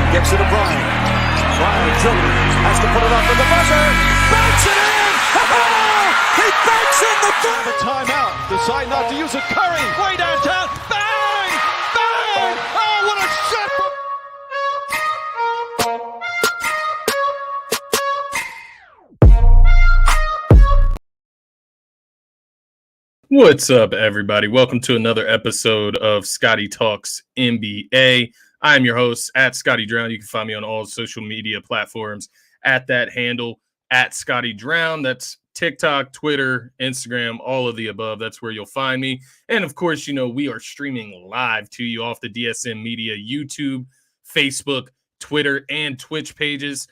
Gets it to Bryant. Bryant dribbling. Has to put it up for the buzzer. Banks it in! He banks in the third! The timeout. Decide not to use it. Curry way downtown. Bang! Bang! Oh, what a shot! What's up, everybody? Welcome to another episode of Scotty Talks NBA. I'm your host at Scotty Drown. You can find me on all social media platforms at that handle, at Scotty Drown. That's TikTok, Twitter, Instagram, all of the above. That's where you'll find me. And of course, you know, we are streaming live to you off the DSM Media YouTube, Facebook, Twitter, and Twitch pages.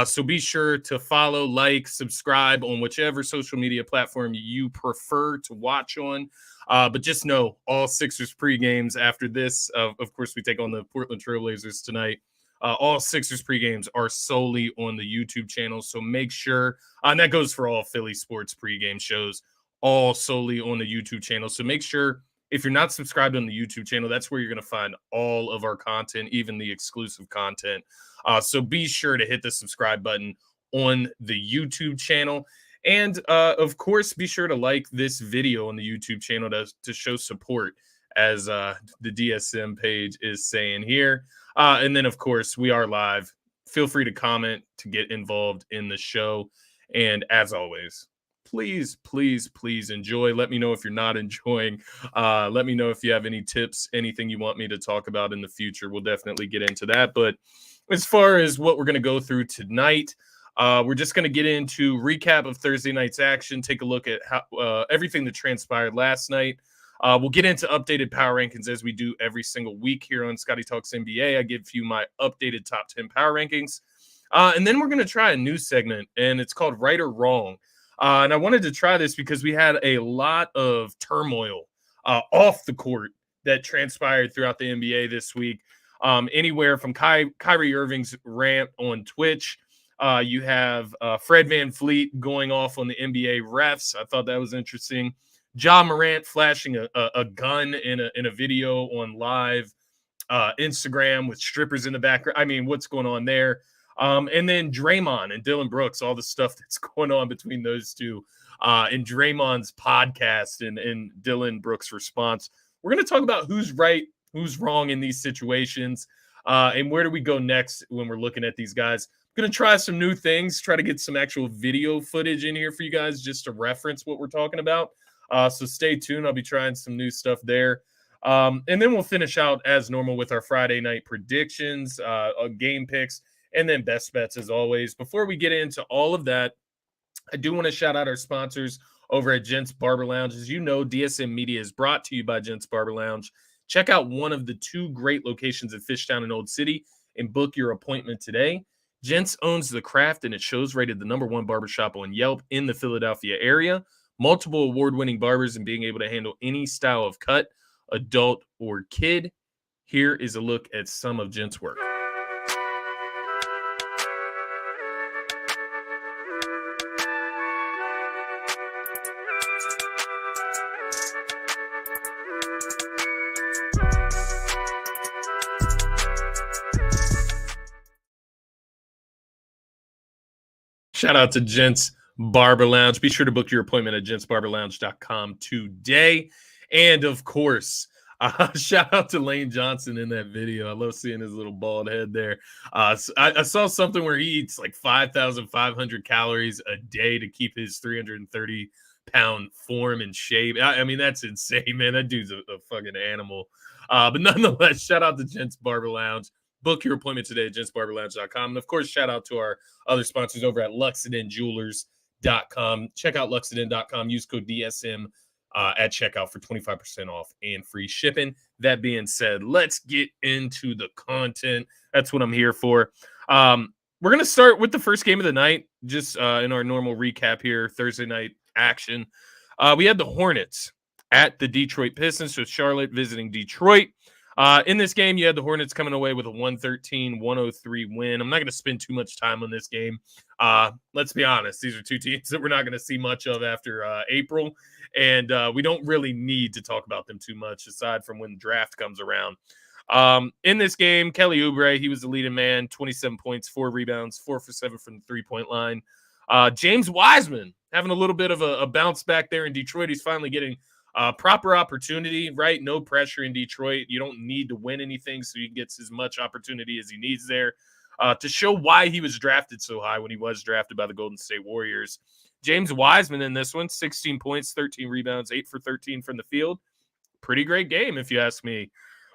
So be sure to follow, like, subscribe on whichever social media platform you prefer to watch on. But just know all Sixers pregames after this. Of course, we take on the Portland Trailblazers tonight. All Sixers pregames are solely on the YouTube channel. So make sure, and that goes for all Philly sports pregame shows, all solely on the YouTube channel. So make sure if you're not subscribed on the YouTube channel, that's where you're going to find all of our content, even the exclusive content. So be sure to hit the subscribe button on the YouTube channel. And, of course, be sure to like this video on the YouTube channel to show support, as the DSM page is saying here. And then, of course, we are live. Feel free to comment to get involved in the show. And as always, please, please, please enjoy. Let me know if you're not enjoying. Let me know if you have any tips, anything you want me to talk about in the future. We'll definitely get into that. But as far as what we're going to go through tonight, we're just going to get into recap of Thursday night's action, take a look at how everything that transpired last night. We'll get into updated power rankings as we do every single week here on Scotty Talks NBA. I give you my updated top 10 power rankings. And then we're going to try a new segment, and it's called Right or Wrong. And I wanted to try this because we had a lot of turmoil off the court that transpired throughout the NBA this week. Anywhere from Kyrie Irving's rant on Twitch. You have Fred VanVleet going off on the NBA refs. I thought that was interesting. Morant flashing a gun in a video on live Instagram with strippers in the background. I mean, what's going on there? And then Draymond and Dillon Brooks, all the stuff that's going on between those two, and Draymond's podcast and Dillon Brooks' response. We're going to talk about who's right, who's wrong in these situations, and where do we go next when we're looking at these guys. I'm going to try some new things, try to get some actual video footage in here for you guys just to reference what we're talking about. So stay tuned. I'll be trying some new stuff there. And then we'll finish out as normal with our Friday night predictions, game picks, and then best bets as always. Before we get into all of that, I do want to shout out our sponsors over at Gents Barber Lounge. As you know, DSM Media is brought to you by Gents Barber Lounge. Check out one of the two great locations at Fishtown and Old City and book your appointment today. Gents owns the craft, and it shows rated the #1 barbershop on Yelp in the Philadelphia area. Multiple award-winning barbers and being able to handle any style of cut, adult or kid. Here is a look at some of Gents' work. Shout out to Gents Barber Lounge. Be sure to book your appointment at gentsbarberlounge.com today. And of course, shout out to Lane Johnson in that video. I love seeing his little bald head there. I saw something where he eats like 5,500 calories a day to keep his 330-pound form and shape. I mean, that's insane, man. That dude's a fucking animal. But nonetheless, shout out to Gents Barber Lounge. Book your appointment today at gentsbarberlounge.com. And, of course, shout out to our other sponsors over at luxedenjewelers.com. Check out luxeden.com. Use code DSM at checkout for 25% off and free shipping. That being said, let's get into the content. That's what I'm here for. We're going to start with the first game of the night, just in our normal recap here, Thursday night action. We had the Hornets at the Detroit Pistons, so Charlotte visiting Detroit. In this game, you had the Hornets coming away with a 113-103 win. I'm not going to spend too much time on this game. Let's be honest. These are two teams that we're not going to see much of after April, and we don't really need to talk about them too much aside from when the draft comes around. In this game, Kelly Oubre, he was the leading man, 27 points, 4 rebounds, 4 for 7 from the three-point line. James Wiseman having a little bit of a bounce back there in Detroit. He's finally getting proper opportunity, right? No pressure in Detroit. You don't need to win anything, so he gets as much opportunity as he needs there to show why he was drafted so high when he was drafted by the Golden State Warriors. James Wiseman in this one, 16 points, 13 rebounds, 8 for 13 from the field. Pretty great game, if you ask me.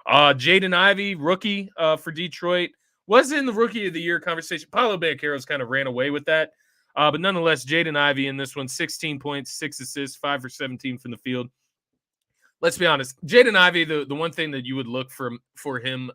Jaden Ivey, rookie for Detroit, was in the Rookie of the Year conversation. Paolo Banchero's kind of ran away with that. But nonetheless, Jaden Ivey in this one, 16 points, 6 assists, 5 for 17 from the field. Let's be honest. Jaden Ivey, the one thing that you would look from him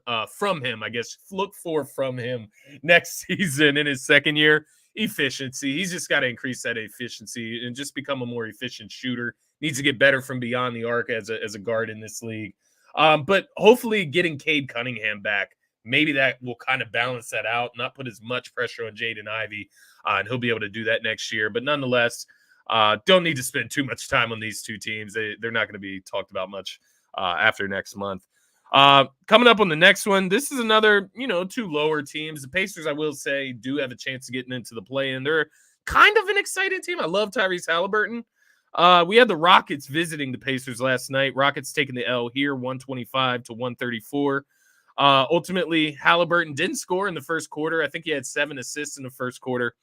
next season in his second year, efficiency. He's just got to increase that efficiency and just become a more efficient shooter. Needs to get better from beyond the arc as a guard in this league. But hopefully getting Cade Cunningham back, maybe that will kind of balance that out, not put as much pressure on Jaden Ivey, and he'll be able to do that next year. But nonetheless, don't need to spend too much time on these two teams. They're not going to be talked about much after next month. Coming up on the next one, this is another, two lower teams. The Pacers, I will say, do have a chance of getting into the play-in. They're kind of an exciting team. I love Tyrese Halliburton. We had the Rockets visiting the Pacers last night. Rockets taking the L here, 125-134. Ultimately, Halliburton didn't score in the first quarter. I think he had 7 assists in the first quarter.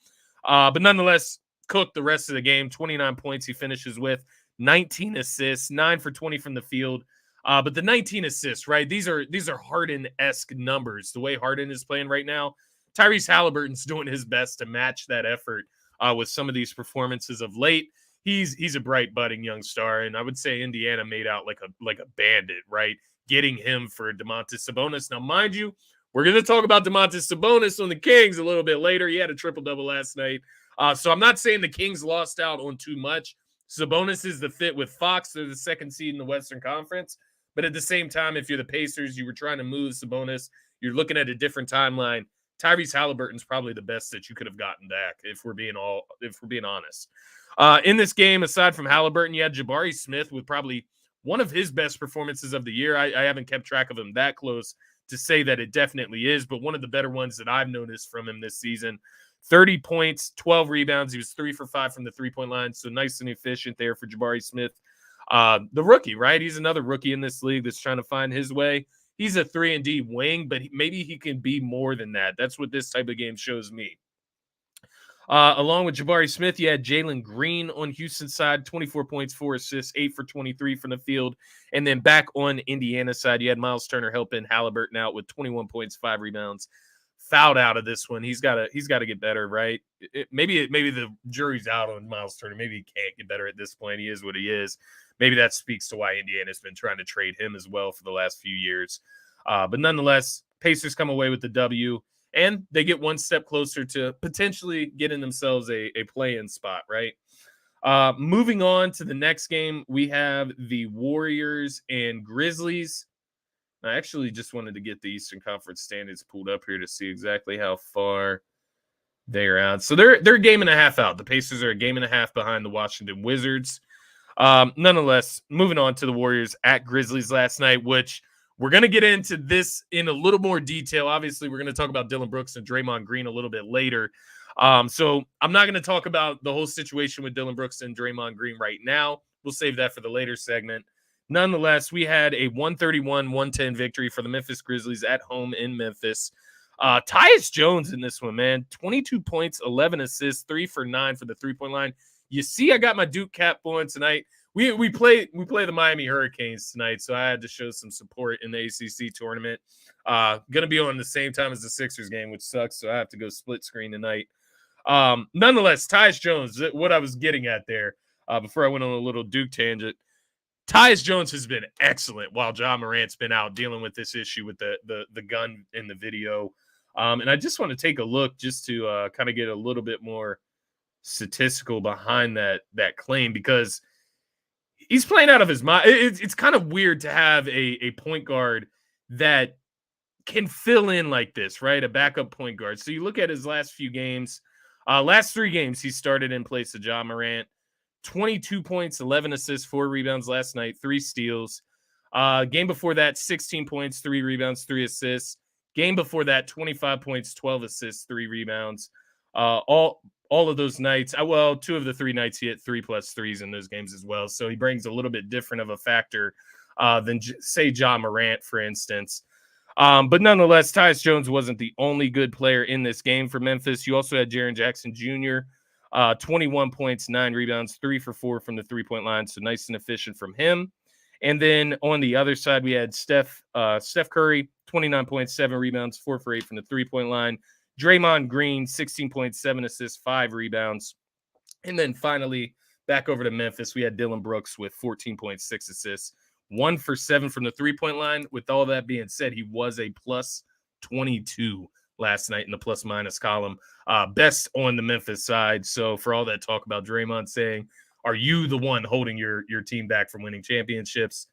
But nonetheless, cooked the rest of the game. 29 points he finishes with, 19 assists, 9 for 20 from the field. But the 19 assists, right? These are Harden-esque numbers. The way Harden is playing right now, Tyrese Halliburton's doing his best to match that effort with some of these performances of late. He's a bright budding young star, and I would say Indiana made out like a bandit, right? Getting him for Domantas Sabonis. Now, mind you, we're going to talk about Domantas Sabonis on the Kings a little bit later. He had a triple-double last night. So I'm not saying the Kings lost out on too much. Sabonis is the fit with Fox. They're the second seed in the Western Conference. But at the same time, if you're the Pacers, you were trying to move Sabonis, you're looking at a different timeline. Tyrese Halliburton's probably the best that you could have gotten back, if we're being honest. In this game, aside from Halliburton, you had Jabari Smith with probably one of his best performances of the year. I haven't kept track of him that close to say that it definitely is, but one of the better ones that I've noticed from him this season. 30 points, 12 rebounds. He was 3 for 5 from the three-point line, so nice and efficient there for Jabari Smith. The rookie, right? He's another rookie in this league that's trying to find his way. He's a 3-and-D wing, but maybe he can be more than that. That's what this type of game shows me. Along with Jabari Smith, you had Jalen Green on Houston's side, 24 points, 4 assists, 8 for 23 from the field. And then back on Indiana's side, you had Miles Turner helping Halliburton out with 21 points, 5 rebounds. Fouled out of this one. He's got to get better, right? Maybe the jury's out on Miles Turner. Maybe he can't get better at this point. He is what he is. Maybe that speaks to why Indiana's been trying to trade him as well for the last few years. But nonetheless, Pacers come away with the W, and they get one step closer to potentially getting themselves a play-in spot, right? Moving on to the next game, we have the Warriors and Grizzlies. I actually just wanted to get the Eastern Conference standings pulled up here to see exactly how far they're out. So they're a game and a half out. The Pacers are a game and a half behind the Washington Wizards. Nonetheless, moving on to the Warriors at Grizzlies last night, which we're going to get into this in a little more detail. Obviously, we're going to talk about Dillon Brooks and Draymond Green a little bit later. So I'm not going to talk about the whole situation with Dillon Brooks and Draymond Green right now. We'll save that for the later segment. Nonetheless, we had a 131-110 victory for the Memphis Grizzlies at home in Memphis. Tyus Jones in this one, man. 22 points, 11 assists, 3 for 9 for the three-point line. You see, I got my Duke cap on tonight. We play the Miami Hurricanes tonight, so I had to show some support in the ACC tournament. Going to be on the same time as the Sixers game, which sucks, so I have to go split screen tonight. Nonetheless, Tyus Jones, what I was getting at there before I went on a little Duke tangent, Tyus Jones has been excellent while Ja Morant's been out dealing with this issue with the gun in the video. And I just want to take a look just to kind of get a little bit more statistical behind that claim, because he's playing out of his mind. It's kind of weird to have a point guard that can fill in like this, right? A backup point guard. So you look at his last few games, last 3 games he started in place of Ja Morant. 22 points, 11 assists, 4 rebounds last night, 3 steals. Game before that, 16 points, 3 rebounds, 3 assists. Game before that, 25 points, 12 assists, 3 rebounds. All of those nights, 2 of the 3 nights he hit 3+ threes in those games as well. So he brings a little bit different of a factor than, say, Ja Morant, for instance. But nonetheless, Tyus Jones wasn't the only good player in this game for Memphis. You also had Jaren Jackson Jr., 21 points, 9 rebounds, 3 for 4 from the three-point line. So nice and efficient from him. And then on the other side, we had Steph Curry, 29 points, 7 rebounds, 4 for 8 from the three-point line. Draymond Green, 16.7 assists, 5 rebounds. And then finally, back over to Memphis, we had Dillon Brooks with 14.6 assists, 1 for 7 from the three-point line. With all that being said, he was a plus 22 last night in the plus-minus column, best on the Memphis side. So for all that talk about Draymond saying, are you the one holding your team back from winning championships?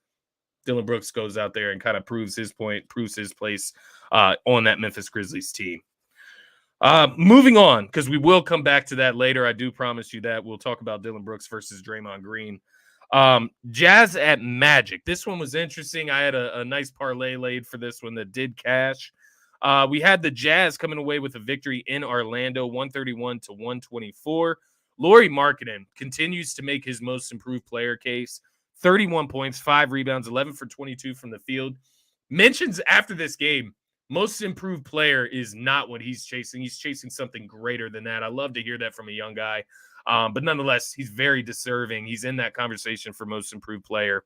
Dillon Brooks goes out there and kind of proves his point, proves his place on that Memphis Grizzlies team. Moving on, because we will come back to that later. I do promise you that. We'll talk about Dillon Brooks versus Draymond Green. Jazz at Magic. This one was interesting. I had a nice parlay laid for this one that did cash. We had the Jazz coming away with a victory in Orlando, 131-124. Lauri Markkanen continues to make his most improved player case. 31 points, 5 rebounds, 11 for 22 from the field. Mentions after this game, most improved player is not what he's chasing. He's chasing something greater than that. I love to hear that from a young guy. But nonetheless, he's very deserving. He's in that conversation for most improved player.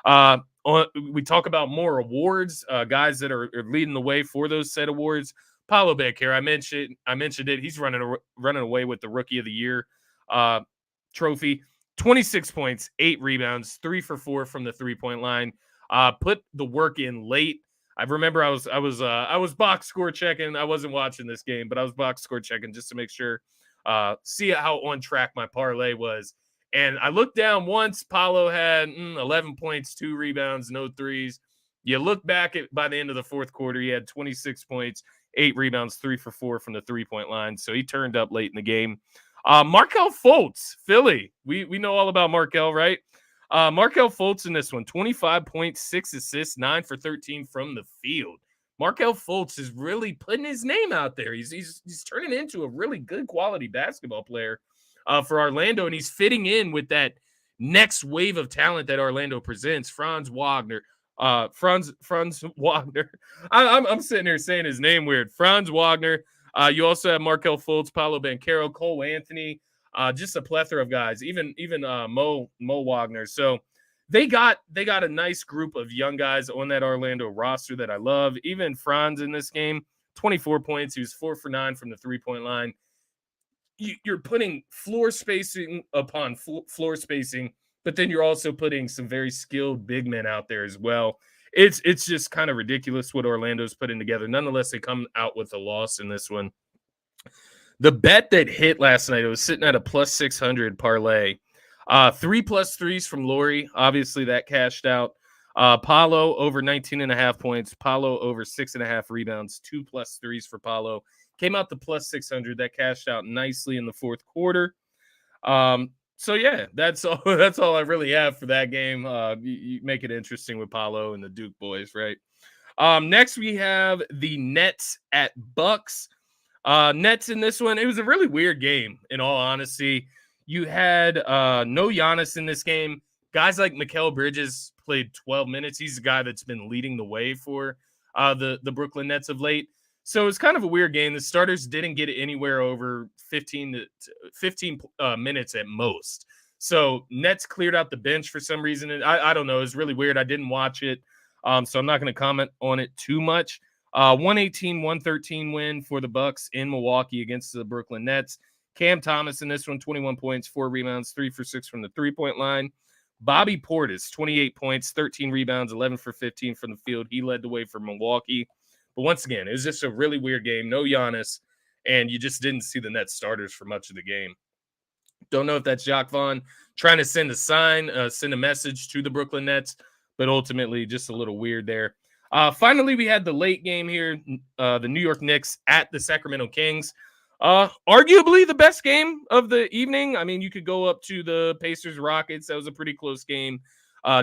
We talk about more awards, guys that are leading the way for those set awards. Paolo Banchero, I mentioned it. He's running away with the Rookie of the Year trophy. 26 points, 8 rebounds, 3 for 4 from the three-point line. Put the work in late. I remember I was box score checking. I wasn't watching this game, but I was box score checking just to make sure, see how on track my parlay was. And I looked down once. Paolo had 11 points, 2 rebounds, no threes. You look back by the end of the fourth quarter, he had 26 points, 8 rebounds, 3 for 4 from the three-point line. So he turned up late in the game. Markelle Fultz, Philly. We know all about Markelle, right? Markelle Fultz in this one, 25.6 assists, 9 for 13 from the field. Markelle Fultz is really putting his name out there. He's turning into a really good quality basketball player for Orlando, and he's fitting in with that next wave of talent that Orlando presents. Franz Wagner. Franz Wagner. I'm sitting here saying his name weird. Franz Wagner. You also have Markelle Fultz, Paolo Banchero, Cole Anthony, just a plethora of guys, even Mo Wagner. So they got a nice group of young guys on that Orlando roster that I love. Even Franz in this game, 24 points. He was 4 for 9 from the three-point line. You're putting floor spacing upon floor spacing, but then you're also putting some very skilled big men out there as well. It's just kind of ridiculous what Orlando's putting together. Nonetheless, they come out with a loss in this one. The bet that hit last night, it was sitting at a plus 600 parlay. 3+ threes from Lauri. Obviously, that cashed out. Paolo over 19.5 points. Paolo over 6.5 rebounds. 2+ threes for Paolo. Came out to plus 600. That cashed out nicely in the fourth quarter. So yeah, that's all. That's all I really have for that game. You make it interesting with Paolo and the Duke boys, right? Next we have the Nets at Bucks. Nets in this one, it was a really weird game. In all honesty, you had no Giannis in this game. Guys like Mikal Bridges played 12 minutes. He's the guy that's been leading the way for the Brooklyn Nets of late. So it's kind of a weird game. The starters didn't get anywhere over 15 minutes at most. So Nets cleared out the bench for some reason. And I don't know. It's really weird. I didn't watch it. So I'm not going to comment on it too much. 118-113 win for the Bucks in Milwaukee against the Brooklyn Nets. Cam Thomas in this one, 21 points, 4 rebounds, 3 for 6 from the three-point line. Bobby Portis, 28 points, 13 rebounds, 11 for 15 from the field. He led the way for Milwaukee. But once again, it was just a really weird game. No Giannis, and you just didn't see the Nets starters for much of the game. Don't know if that's Jacques Vaughn trying to send a message to the Brooklyn Nets, but ultimately just a little weird there. Finally, we had the late game here, the New York Knicks at the Sacramento Kings. Arguably the best game of the evening. I mean, you could go up to the Pacers-Rockets. That was a pretty close game.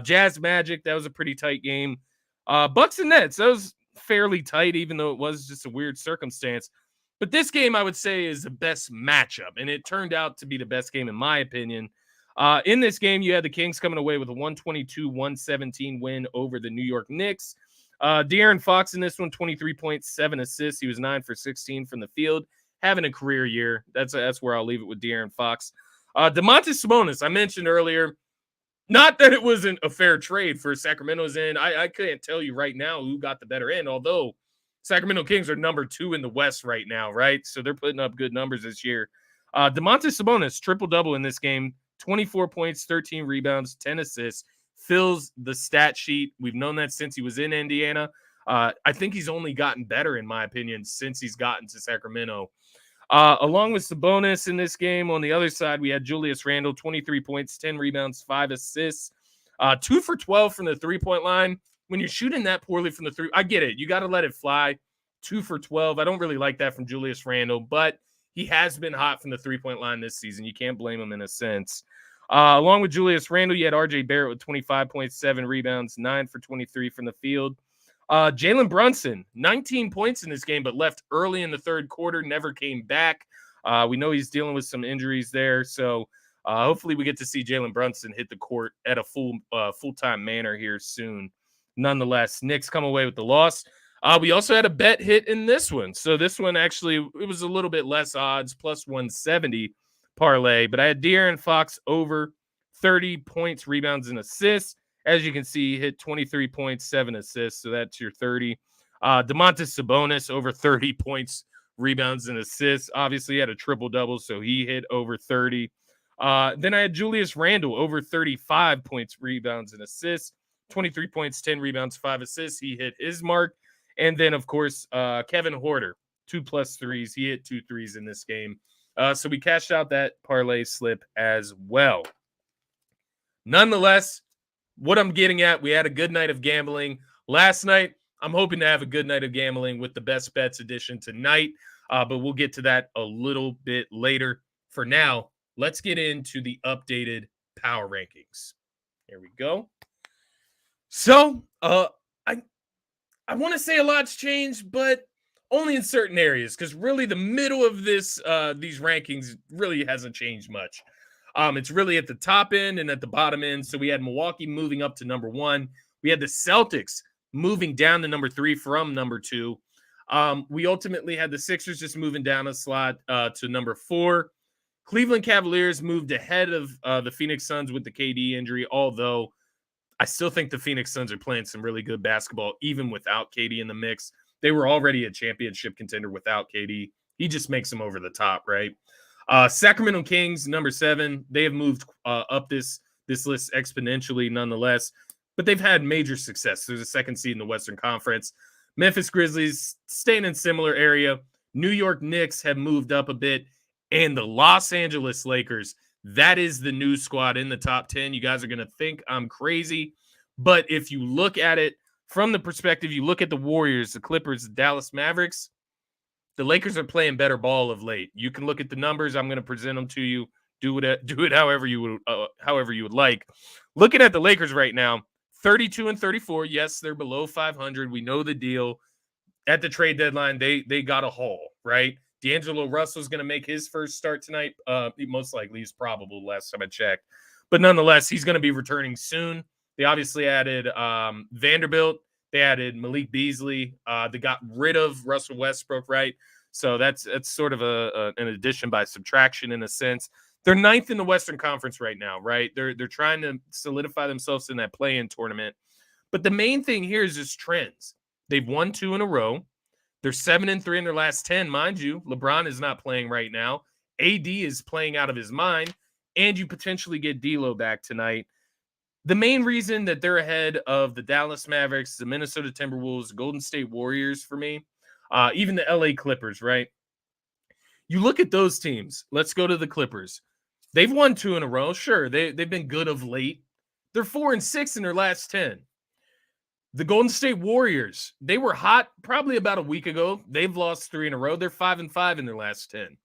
Jazz Magic, that was a pretty tight game. Bucks and Nets, that was fairly tight, even though it was just a weird circumstance. But this game, I would say, is the best matchup, and it turned out to be the best game in my opinion. In this game, you had the Kings coming away with a 122-117 win over the New York Knicks. De'Aaron Fox in this one, 23.7 assists. He was 9 for 16 from the field, having a career year. That's where I'll leave it with De'Aaron Fox. Domantas Sabonis, I mentioned earlier, not that it wasn't a fair trade for Sacramento's end. I can't tell you right now who got the better end, although Sacramento Kings are number 2 in the West right now, right? So they're putting up good numbers this year. Domantas Sabonis, triple-double in this game, 24 points, 13 rebounds, 10 assists, fills the stat sheet. We've known that since he was in Indiana. I think he's only gotten better, in my opinion, since he's gotten to Sacramento. Along with Sabonis in this game, on the other side, we had Julius Randle, 23 points, 10 rebounds, 5 assists, 2 for 12 from the three-point line. When you're shooting that poorly from the three, I get it. You got to let it fly. 2 for 12. I don't really like that from Julius Randle, but he has been hot from the three-point line this season. You can't blame him in a sense. Along with Julius Randle, you had RJ Barrett with 25.7 rebounds, 9 for 23 from the field. Jalen Brunson, 19 points in this game, but left early in the third quarter, never came back. We know he's dealing with some injuries there, so hopefully we get to see Jalen Brunson hit the court at a full-time manner here soon. Nonetheless, Knicks come away with the loss. We also had a bet hit in this one. So this one actually, it was a little bit less odds, plus 170 parlay. But I had De'Aaron Fox over 30 points, rebounds, and assists. As you can see, he hit 23 points, 7 assists. So that's your 30. Domantas Sabonis over 30 points, rebounds, and assists. Obviously, he had a triple-double, so he hit over 30. Then I had Julius Randle over 35 points, rebounds, and assists. 23 points, 10 rebounds, 5 assists. He hit his mark. And then, of course, Kevin Huerter, 2+ threes. He hit 2 threes in this game. So we cashed out that parlay slip as well. Nonetheless, what I'm getting at, we had a good night of gambling last night. I'm hoping to have a good night of gambling with the Best Bets edition tonight, but we'll get to that a little bit later. For now, let's get into the updated power rankings. Here we go. So, I want to say a lot's changed, but only in certain areas, because really the middle of these rankings really hasn't changed much. It's really at the top end and at the bottom end. So we had Milwaukee moving up to number 1. We had the Celtics moving down to number 3 from number 2. We ultimately had the Sixers just moving down a slot to number 4. Cleveland Cavaliers moved ahead of the Phoenix Suns with the KD injury, although I still think the Phoenix Suns are playing some really good basketball, even without KD in the mix. They were already a championship contender without KD. He just makes them over the top, right? Sacramento Kings, number 7. They have moved up this list exponentially nonetheless, but they've had major success. There's a second seed in the Western Conference. Memphis Grizzlies staying in similar area. New York Knicks have moved up a bit. And the Los Angeles Lakers, that is the new squad in the top 10. You guys are going to think I'm crazy. But if you look at it from the perspective, you look at the Warriors, the Clippers, the Dallas Mavericks, the Lakers are playing better ball of late. You can look at the numbers. I'm going to present them to you. Do it however you would like. Looking at the Lakers right now, 32-34. Yes, they're below 500. We know the deal. At the trade deadline, they got a haul, right? D'Angelo Russell's going to make his first start tonight. Most likely, he's probable last time I checked. But nonetheless, he's going to be returning soon. They obviously added Vanderbilt. They added Malik Beasley. They got rid of Russell Westbrook, right? So that's sort of an addition by subtraction in a sense. They're 9th in the Western Conference right now, right? They're trying to solidify themselves in that play-in tournament. But the main thing here is just trends. They've won 2 in a row. They're 7-3 in their last 10, mind you. LeBron is not playing right now. AD is playing out of his mind, and you potentially get D'Lo back tonight. The main reason that they're ahead of the Dallas Mavericks, the Minnesota Timberwolves, Golden State Warriors for me, even the LA Clippers, right? You look at those teams. Let's go to the Clippers. They've won 2 in a row. Sure, they've been good of late. They're 4-6 in their last 10. The Golden State Warriors, they were hot probably about a week ago. They've lost 3 in a row. They're 5-5 in their last 10.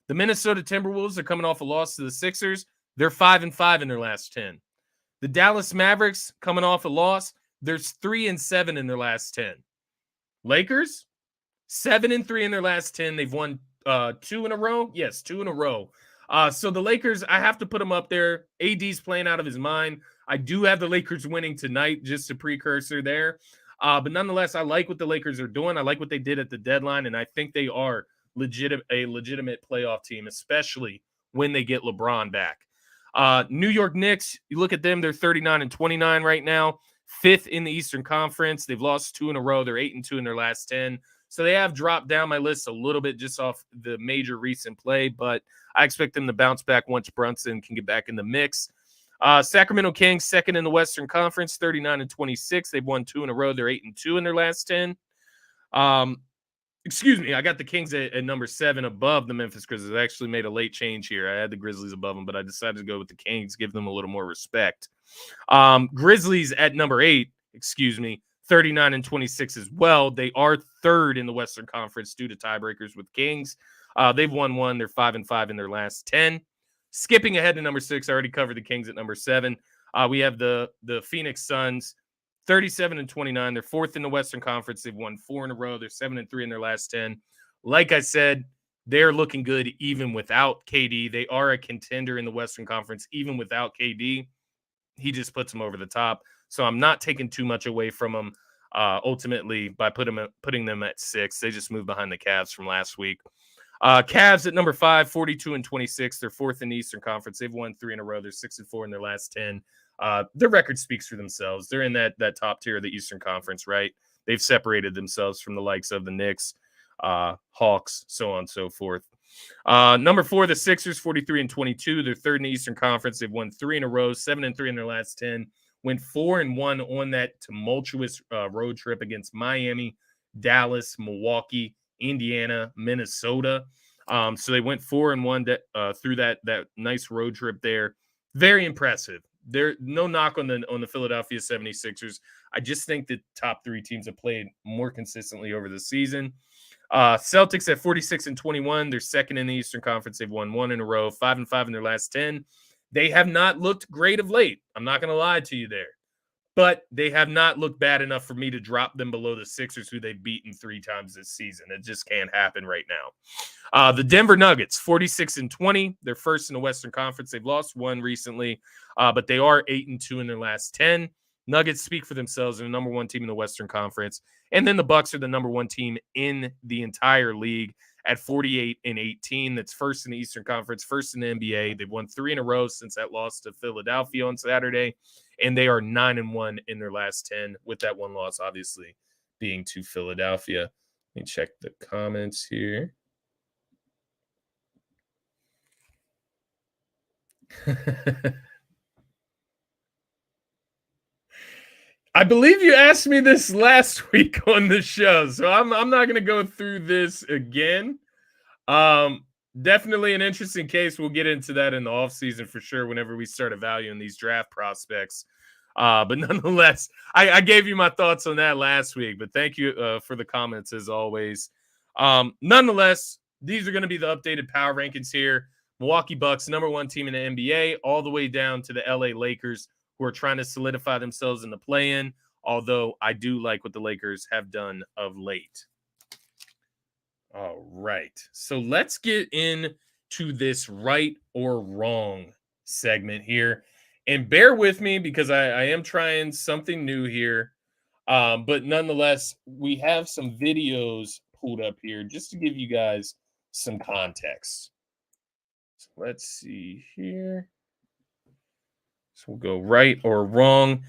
The Minnesota Timberwolves are coming off a loss to the Sixers. They're 5-5 in their last 10. The Dallas Mavericks coming off a loss. There's 3-7 in their last 10. Lakers, 7-3 in their last 10. They've won 2 in a row. Yes, 2 in a row. So the Lakers, I have to put them up there. AD's playing out of his mind. I do have the Lakers winning tonight, just a precursor there. But nonetheless, I like what the Lakers are doing. I like what they did at the deadline, and I think they are a legitimate playoff team, especially when they get LeBron back. New York Knicks, you look at them, they're 39-29 right now, 5th in the Eastern Conference. They've lost 2 in a row. They're 8-2 in their last 10. So they have dropped down my list a little bit just off the major recent play, but I expect them to bounce back once Brunson can get back in the mix. Sacramento Kings, 2nd in the Western Conference, 39-26. They've won 2 in a row. They're 8-2 in their last 10. Excuse me, I got the Kings at number 7 above the Memphis Grizzlies. I actually made a late change here. I had the Grizzlies above them, but I decided to go with the Kings, give them a little more respect. Grizzlies at number 8, 39-26 as well. They are 3rd in the Western Conference due to tiebreakers with Kings. They've won 1. They're 5-5 in their last 10. Skipping ahead to number 6, I already covered the Kings at number 7. We have the Phoenix Suns, 37-29. They're 4th in the Western Conference. They've won 4 in a row. They're 7-3 in their last 10. Like I said, they're looking good even without KD. They are a contender in the Western Conference even without KD. He just puts them over the top. So I'm not taking too much away from them. Ultimately, by putting them at 6, they just moved behind the Cavs from last week. Cavs at number 5, 42-26. They're 4th in the Eastern Conference. They've won 3 in a row. They're 6-4 in their last 10. Their record speaks for themselves. They're in that top tier of the Eastern Conference, right? They've separated themselves from the likes of the Knicks, Hawks, so on and so forth. Number 4, the Sixers, 43-22. They're 3rd in the Eastern Conference. They've won 3 in a row, 7-3 in their last 10. Went 4-1 on that tumultuous road trip against Miami, Dallas, Milwaukee, Indiana, Minnesota. So they went 4-1 through that nice road trip there. Very impressive. There no knock on the Philadelphia 76ers. I just think the top 3 teams have played more consistently over the season. Celtics at 46-21. They're 2nd in the Eastern Conference. They've won 1 in a row, 5-5 in their last 10. They have not looked great of late. I'm not going to lie to you there. But they have not looked bad enough for me to drop them below the Sixers, who they've beaten 3 times this season. It just can't happen right now. The Denver Nuggets, 46-20. They're 1st in the Western Conference. They've lost 1 recently, but they are 8-2 in their last 10. Nuggets speak for themselves. They're the number 1 team in the Western Conference. And then the Bucks are the number 1 team in the entire league at 48-18. That's 1st in the Eastern Conference, 1st in the NBA. They've won 3 in a row since that loss to Philadelphia on Saturday. And they are 9-1 in their last 10, with that 1 loss obviously being to Philadelphia. Let me check the comments here. I believe you asked me this last week on the show, so I'm not going to go through this again. Definitely an interesting case. We'll get into that in the offseason for sure whenever we start evaluating these draft prospects. But nonetheless, I gave you my thoughts on that last week, but thank you for the comments as always. Nonetheless, these are going to be the updated power rankings here. Milwaukee Bucks, number 1 team in the NBA, all the way down to the LA Lakers, who are trying to solidify themselves in the play-in, although I do like what the Lakers have done of late. All right, so let's get into this right or wrong segment here. And bear with me because I am trying something new here. But nonetheless, we have some videos pulled up here just to give you guys some context. So let's see here. So we'll go right or wrong.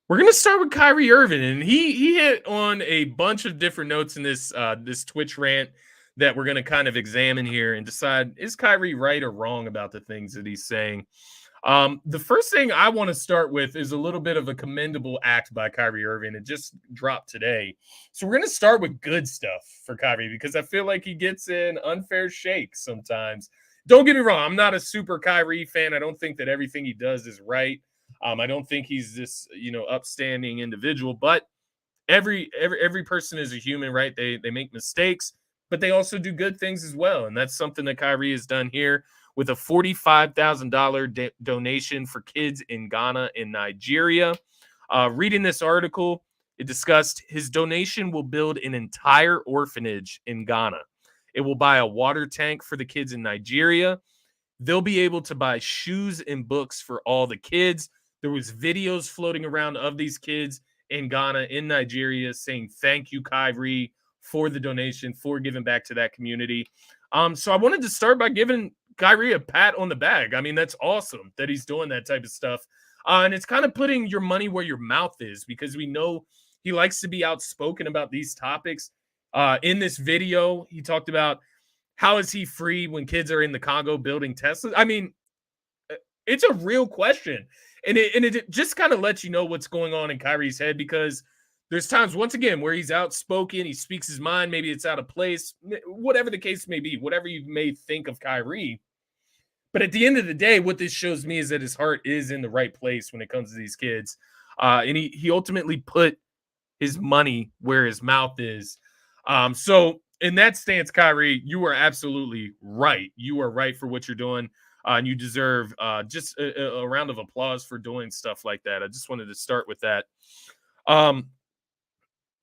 We're going to start with Kyrie Irving. And he hit on a bunch of different notes in this Twitch rant that we're going to kind of examine here and decide, is Kyrie right or wrong about the things that he's saying? The first thing I want to start with is a little bit of a commendable act by Kyrie Irving. It just dropped today. So we're going to start with good stuff for Kyrie because I feel like he gets an unfair shake sometimes. Don't get me wrong. I'm not a super Kyrie fan. I don't think that everything he does is right. I don't think he's this, upstanding individual, but every person is a human, right? They make mistakes, but they also do good things as well. And that's something that Kyrie has done here with a $45,000 donation for kids in Ghana and Nigeria. Reading this article, it discussed his donation will build an entire orphanage in Ghana. It will buy a water tank for the kids in Nigeria. They'll be able to buy shoes and books for all the kids. There was videos floating around of these kids in Ghana, in Nigeria, saying thank you, Kyrie, for the donation, for giving back to that community. So I wanted to start by giving Kyrie a pat on the back. I mean, that's awesome that he's doing that type of stuff. And it's kind of putting your money where your mouth is, because we know he likes to be outspoken about these topics. In this video, he talked about how is he free when kids are in the Congo building Teslas? I mean, it's a real question. And it just kind of lets you know what's going on in Kyrie's head, because there's times, once again, where he's outspoken, he speaks his mind, maybe it's out of place, whatever the case may be, whatever you may think of Kyrie. But at the end of the day, what this shows me is that his heart is in the right place when it comes to these kids. And he ultimately put his money where his mouth is. So in that stance, Kyrie, you are absolutely right. You are right for what you're doing. And you deserve just a round of applause for doing stuff like that. I just wanted to start with that.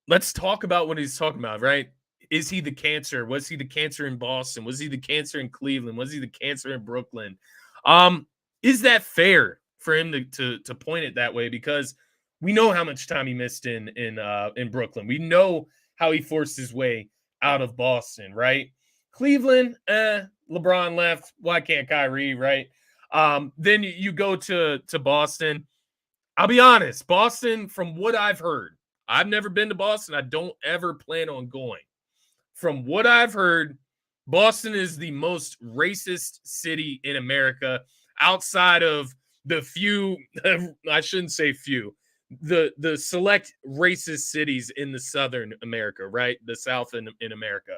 Let's talk about what he's talking about, right? Is he the cancer? Was he the cancer in Boston? Was he the cancer in Cleveland? Was he the cancer in Brooklyn? Is that fair for him to point it that way? Because we know how much time he missed in Brooklyn. We know how he forced his way out of Boston, right? Cleveland, LeBron left. Why can't Kyrie, right? Then you go to Boston. I'll be honest, Boston, from what I've heard, I've never been to Boston. I don't ever plan on going. From what I've heard, Boston is the most racist city in America, outside of the few, I shouldn't say few, the select racist cities in the Southern America, right? The South in America.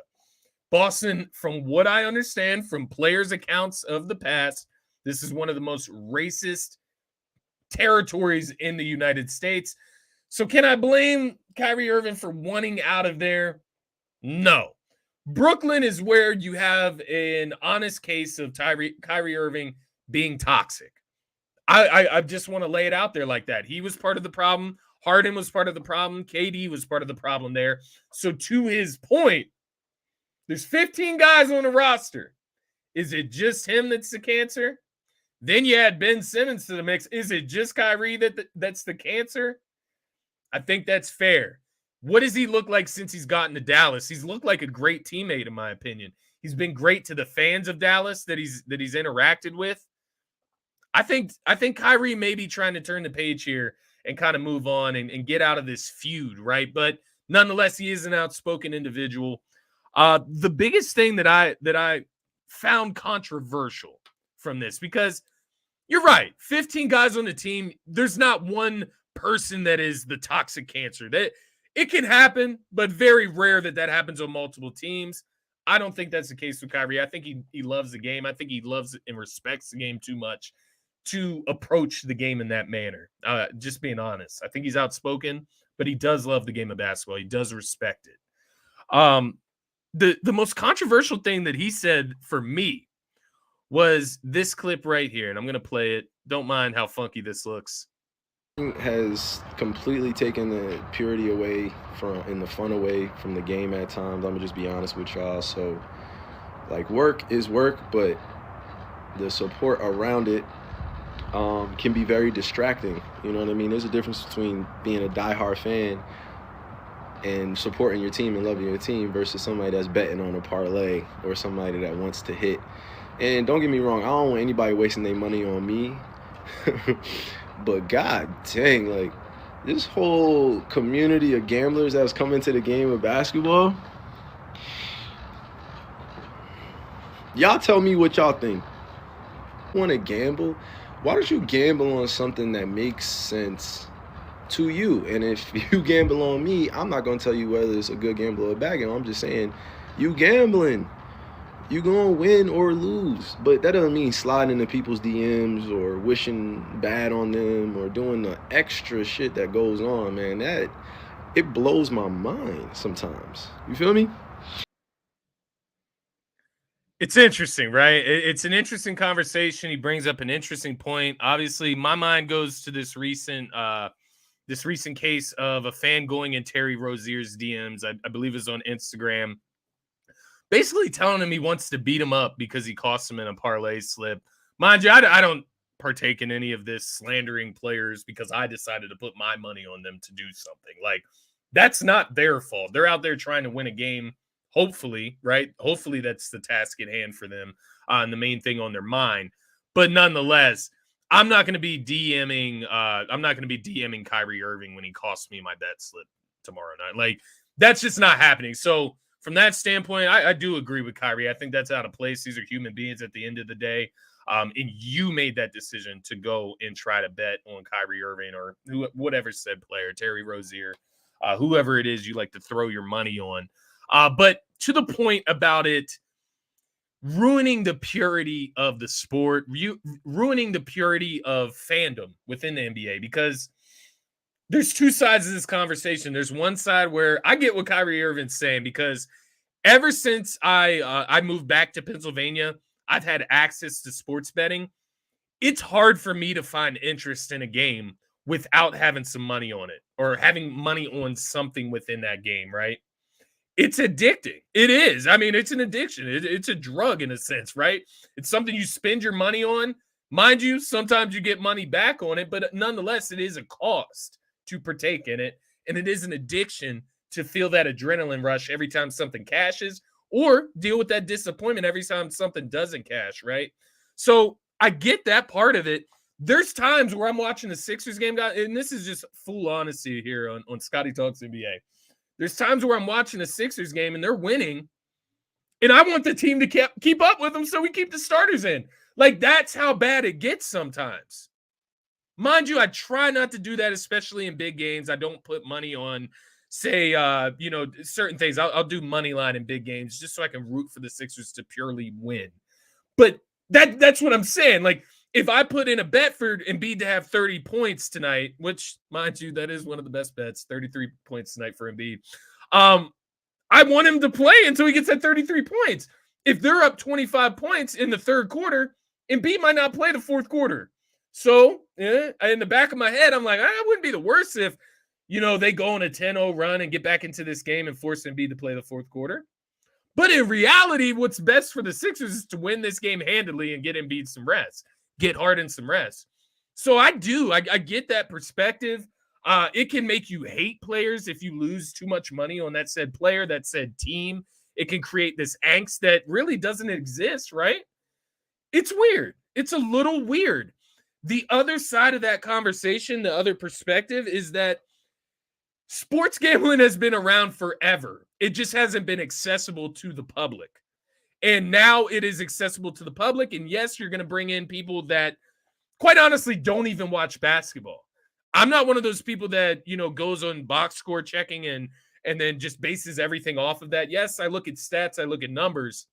Boston, from what I understand from players' accounts of the past, this is one of the most racist territories in the United States. So can I blame Kyrie Irving for wanting out of there? No. Brooklyn is where you have an honest case of Kyrie Irving being toxic. I just want to lay it out there like that. He was part of the problem. Harden was part of the problem. KD was part of the problem there. So to his point, there's 15 guys on the roster. Is it just him that's the cancer? Then you add Ben Simmons to the mix. Is it just Kyrie that's the cancer? I think that's fair. What does he look like since he's gotten to Dallas? He's looked like a great teammate, in my opinion. He's been great to the fans of Dallas that he's interacted with. I think Kyrie may be trying to turn the page here and kind of move on and get out of this feud, right? But nonetheless, he is an outspoken individual. The biggest thing that I found controversial from this, because you're right, 15 guys on the team, there's not one person that is the toxic cancer. That it can happen, but very rare that happens on multiple teams. I don't think that's the case with Kyrie. I think he loves the game. I think he loves and respects the game too much to approach the game in that manner. Just being honest. I think he's outspoken, but he does love the game of basketball. He does respect it. The most controversial thing that he said for me was this clip right here, and I'm going to play it. Don't mind how funky this looks. Has completely taken the purity away and the fun away from the game at times. I'm gonna just be honest with y'all. So, like, work is work, but the support around it can be very distracting. You know what I mean? There's a difference between being a diehard fan and supporting your team and loving your team versus somebody that's betting on a parlay or somebody that wants to hit. And don't get me wrong, I don't want anybody wasting their money on me. But god dang, like, this whole community of gamblers that's come into the game of basketball, y'all tell me what y'all think. Want to gamble? Why don't you gamble on something that makes sense to you? And if you gamble on me, I'm not going to tell you whether it's a good gamble or a bad gamble. I'm just saying, you gambling. You gonna win or lose, but that doesn't mean sliding into people's DMs or wishing bad on them or doing the extra shit that goes on, man. That it blows my mind sometimes. You feel me? It's interesting, right? It's an interesting conversation. He brings up an interesting point. Obviously, my mind goes to this recent case of a fan going in Terry Rozier's DMs. I believe it was on Instagram, basically telling him he wants to beat him up because he cost him in a parlay slip. Mind you, I don't partake in any of this slandering players because I decided to put my money on them to do something. Like, that's not their fault. They're out there trying to win a game. Hopefully, right? Hopefully that's the task at hand for them and the main thing on their mind. But nonetheless, I'm not going to be DMing. I'm not going to be DMing Kyrie Irving when he costs me my bet slip tomorrow night. Like, that's just not happening. So from that standpoint, I do agree with Kyrie. I think that's out of place. These are human beings at the end of the day. And you made that decision to go and try to bet on Kyrie Irving or whatever said player, Terry Rozier, whoever it is you like to throw your money on. But to the point about it ruining the purity of the sport, ruining the purity of fandom within the NBA, because there's two sides of this conversation. There's one side where I get what Kyrie Irving's saying, because ever since I moved back to Pennsylvania, I've had access to sports betting. It's hard for me to find interest in a game without having some money on it or having money on something within that game, right? It's addicting. It is. I mean, it's an addiction. It's a drug in a sense, right? It's something you spend your money on. Mind you, sometimes you get money back on it, but nonetheless, it is a cost to partake in it. And it is an addiction to feel that adrenaline rush every time something cashes, or deal with that disappointment every time something doesn't cash, right? So I get that part of it. There's times where I'm watching the Sixers game, and this is just full honesty here on Scotty Talks NBA. There's times where I'm watching a Sixers game and they're winning, and I want the team to keep up with them so we keep the starters in. Like, that's how bad it gets sometimes. Mind you, I try not to do that, especially in big games. I don't put money on, say, certain things. I'll do money line in big games just so I can root for the Sixers to purely win. But that's what I'm saying. Like, if I put in a bet for Embiid to have 30 points tonight, which, mind you, that is one of the best bets, 33 points tonight for Embiid. I want him to play until he gets that 33 points. If they're up 25 points in the third quarter, Embiid might not play the fourth quarter. So, in the back of my head, I'm like, it wouldn't be the worst if, they go on a 10-0 run and get back into this game and force Embiid to play the fourth quarter. But in reality, what's best for the Sixers is to win this game handily and get Embiid some rest. Get Harden some rest. So I get that perspective. It can make you hate players if you lose too much money on that said player, that said team. It can create this angst that really doesn't exist, right? It's weird. It's a little weird. The other side of that conversation, the other perspective, is that sports gambling has been around forever. It just hasn't been accessible to the public. And now it is accessible to the public. And yes, you're going to bring in people that, quite honestly, don't even watch basketball. I'm not one of those people that, goes on box score checking and then just bases everything off of that. Yes, I look at stats, I look at numbers,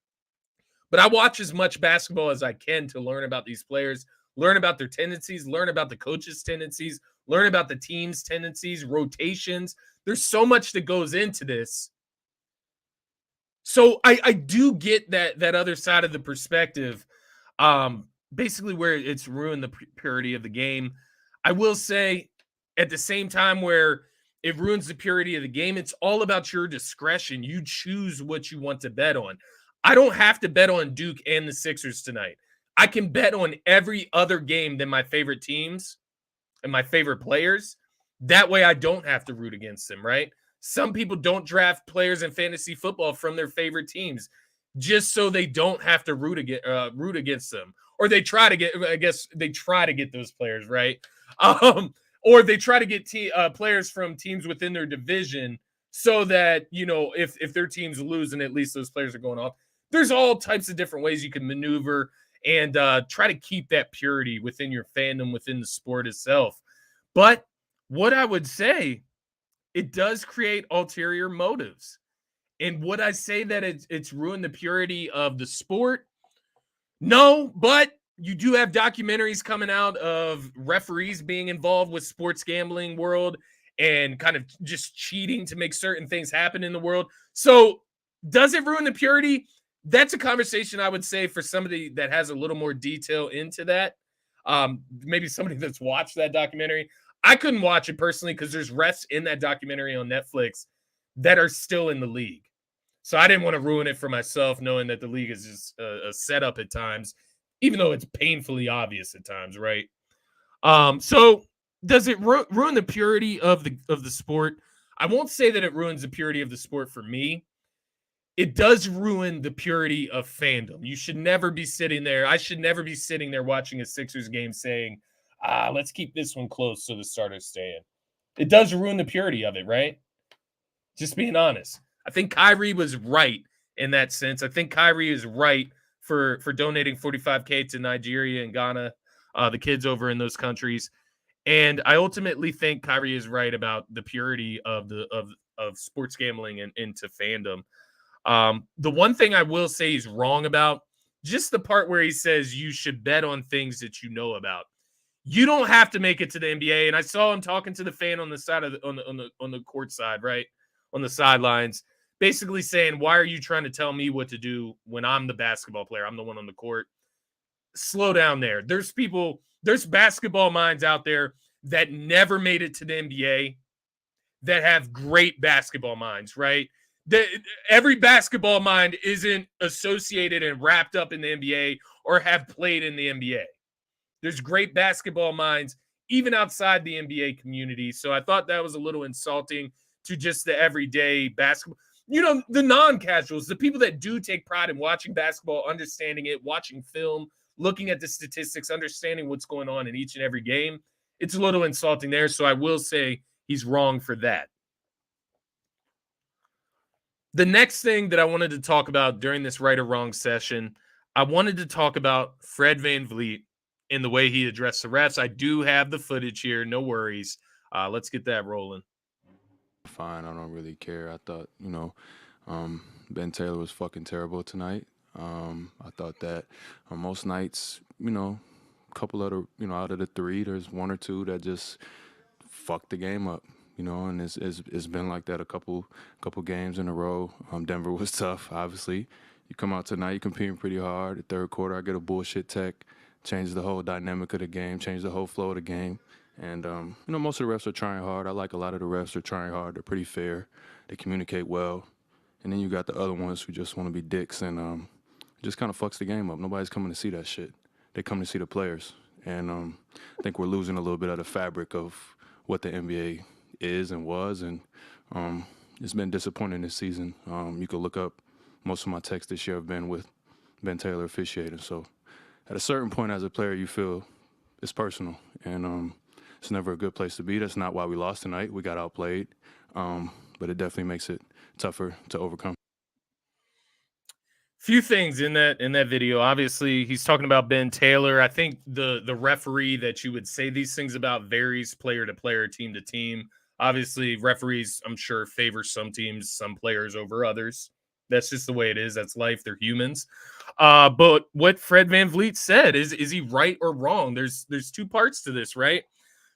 but I watch as much basketball as I can to learn about these players, learn about their tendencies, learn about the coaches' tendencies, learn about the team's tendencies, rotations. There's so much that goes into this. So I do get that other side of the perspective, basically where it's ruined the purity of the game. I will say at the same time where it ruins the purity of the game, it's all about your discretion. You choose what you want to bet on. I don't have to bet on Duke and the Sixers tonight. I can bet on every other game than my favorite teams and my favorite players. That way I don't have to root against them, right? Some people don't draft players in fantasy football from their favorite teams just so they don't have to root against them. Or they try to get those players, right? Or they try to get players from teams within their division so that, if their teams lose and at least those players are going off. There's all types of different ways you can maneuver and try to keep that purity within your fandom, within the sport itself. But what I would say, it does create ulterior motives. And would I say that it's ruined the purity of the sport? No, but you do have documentaries coming out of referees being involved with sports gambling world and kind of just cheating to make certain things happen in the world. So does it ruin the purity? that's a conversation I would say for somebody that has a little more detail into that. Maybe somebody that's watched that documentary. I couldn't watch it personally because there's refs in that documentary on Netflix that are still in the league. So I didn't want to ruin it for myself, knowing that the league is just a setup at times, even though it's painfully obvious at times, right? So does it ruin the purity of the sport? I won't say that it ruins the purity of the sport for me. It does ruin the purity of fandom. You should never be sitting there. I should never be sitting there watching a Sixers game saying, let's keep this one close so the starters stay in. It does ruin the purity of it, right? Just being honest. I think Kyrie was right in that sense. I think Kyrie is right for donating $45K to Nigeria and Ghana, the kids over in those countries. And I ultimately think Kyrie is right about the purity of sports gambling and into fandom. The one thing I will say he's wrong about, just the part where he says you should bet on things that you know about. You don't have to make it to the NBA. And I saw him talking to the fan on the side of on the court side, right? On the sidelines, basically saying, why are you trying to tell me what to do when I'm the basketball player? I'm the one on the court. Slow down there. There's basketball minds out there that never made it to the NBA that have great basketball minds, right? Every basketball mind isn't associated and wrapped up in the NBA or have played in the NBA. There's great basketball minds even outside the NBA community. So I thought that was a little insulting to just the everyday basketball. You know, the non-casuals, the people that do take pride in watching basketball, understanding it, watching film, looking at the statistics, understanding what's going on in each and every game. It's a little insulting there. So I will say he's wrong for that. The next thing that I wanted to talk about during this right or wrong session, I wanted to talk about Fred VanVleet and the way he addressed the refs. I do have the footage here. No worries. Let's get that rolling. Fine. I don't really care. I thought, Ben Taylor was fucking terrible tonight. I thought that on most nights, a couple of the, out of the three, there's one or two that just fucked the game up. And it's been like that a couple games in a row. Denver was tough, obviously. You come out tonight, you're competing pretty hard. The third quarter, I get a bullshit tech, changes the whole dynamic of the game, change the whole flow of the game. And, most of the refs are trying hard. I like a lot of the refs are trying hard. They're pretty fair. They communicate well. And then you got the other ones who just want to be dicks and it just kind of fucks the game up. Nobody's coming to see that shit. They come to see the players. And I think we're losing a little bit of the fabric of what the NBA is and was, and it's been disappointing this season. You could look up most of my texts this year have been with Ben Taylor officiating. So at a certain point as a player, you feel it's personal, and it's never a good place to be. That's not why we lost tonight. We got outplayed, but it definitely makes it tougher to overcome. Few things in that video. Obviously, he's talking about Ben Taylor. I think the referee that you would say these things about varies player to player, team to team. Obviously, referees, I'm sure, favor some teams, some players over others. That's just the way it is. That's life. They're humans. But what Fred VanVleet said, is he right or wrong? There's two parts to this, right?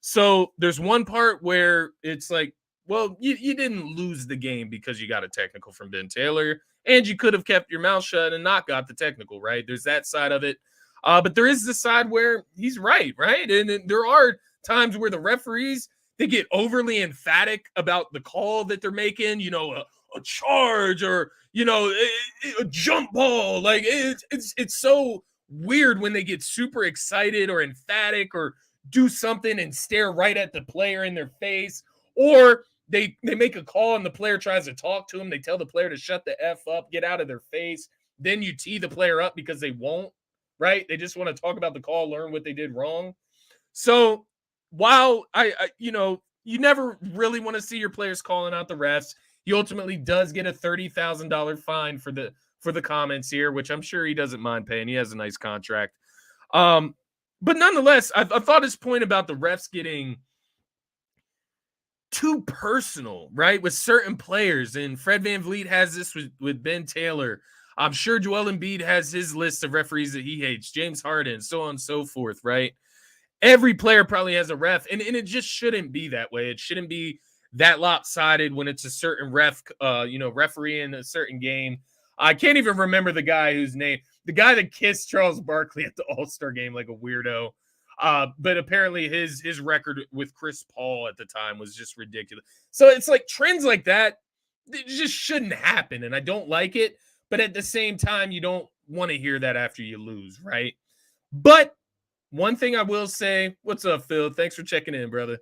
So there's one part where it's like, well, you didn't lose the game because you got a technical from Ben Taylor, and you could have kept your mouth shut and not got the technical, right? There's that side of it. But there is the side where he's right? And there are times where the referees, they get overly emphatic about the call that they're making, a charge or, a jump ball. Like it's so weird when they get super excited or emphatic or do something and stare right at the player in their face, or they make a call and the player tries to talk to them. They tell the player to shut the F up, get out of their face. Then you tee the player up because they won't, right? They just want to talk about the call, learn what they did wrong. So while you never really want to see your players calling out the refs, he ultimately does get a $30,000 fine for the comments here, which I'm sure he doesn't mind paying. He has a nice contract. But nonetheless, I thought his point about the refs getting too personal, right, with certain players, and Fred VanVleet has this with Ben Taylor. I'm sure Joel Embiid has his list of referees that he hates, James Harden, so on and so forth, right? Every player probably has a ref, and it just shouldn't be that way. It shouldn't be that lopsided when it's a certain referee in a certain game. I can't even remember the guy whose name, the guy that kissed Charles Barkley at the All-Star game like a weirdo. But apparently his record with Chris Paul at the time was just ridiculous. So it's like trends like that, it just shouldn't happen. And I don't like it. But at the same time, you don't want to hear that after you lose, right? But one thing I will say, what's up, Phil? Thanks for checking in, brother.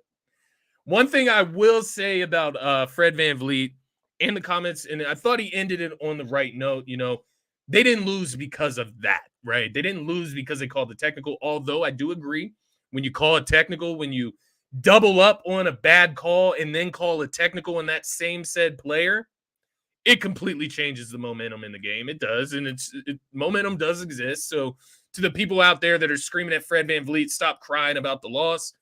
One thing I will say about Fred VanVleet in the comments, and I thought he ended it on the right note, they didn't lose because of that, right? They didn't lose because they called the technical, although I do agree when you call it technical, when you double up on a bad call and then call a technical in that same said player, it completely changes the momentum in the game. It does, and momentum does exist. So to the people out there that are screaming at Fred VanVleet, stop crying about the loss.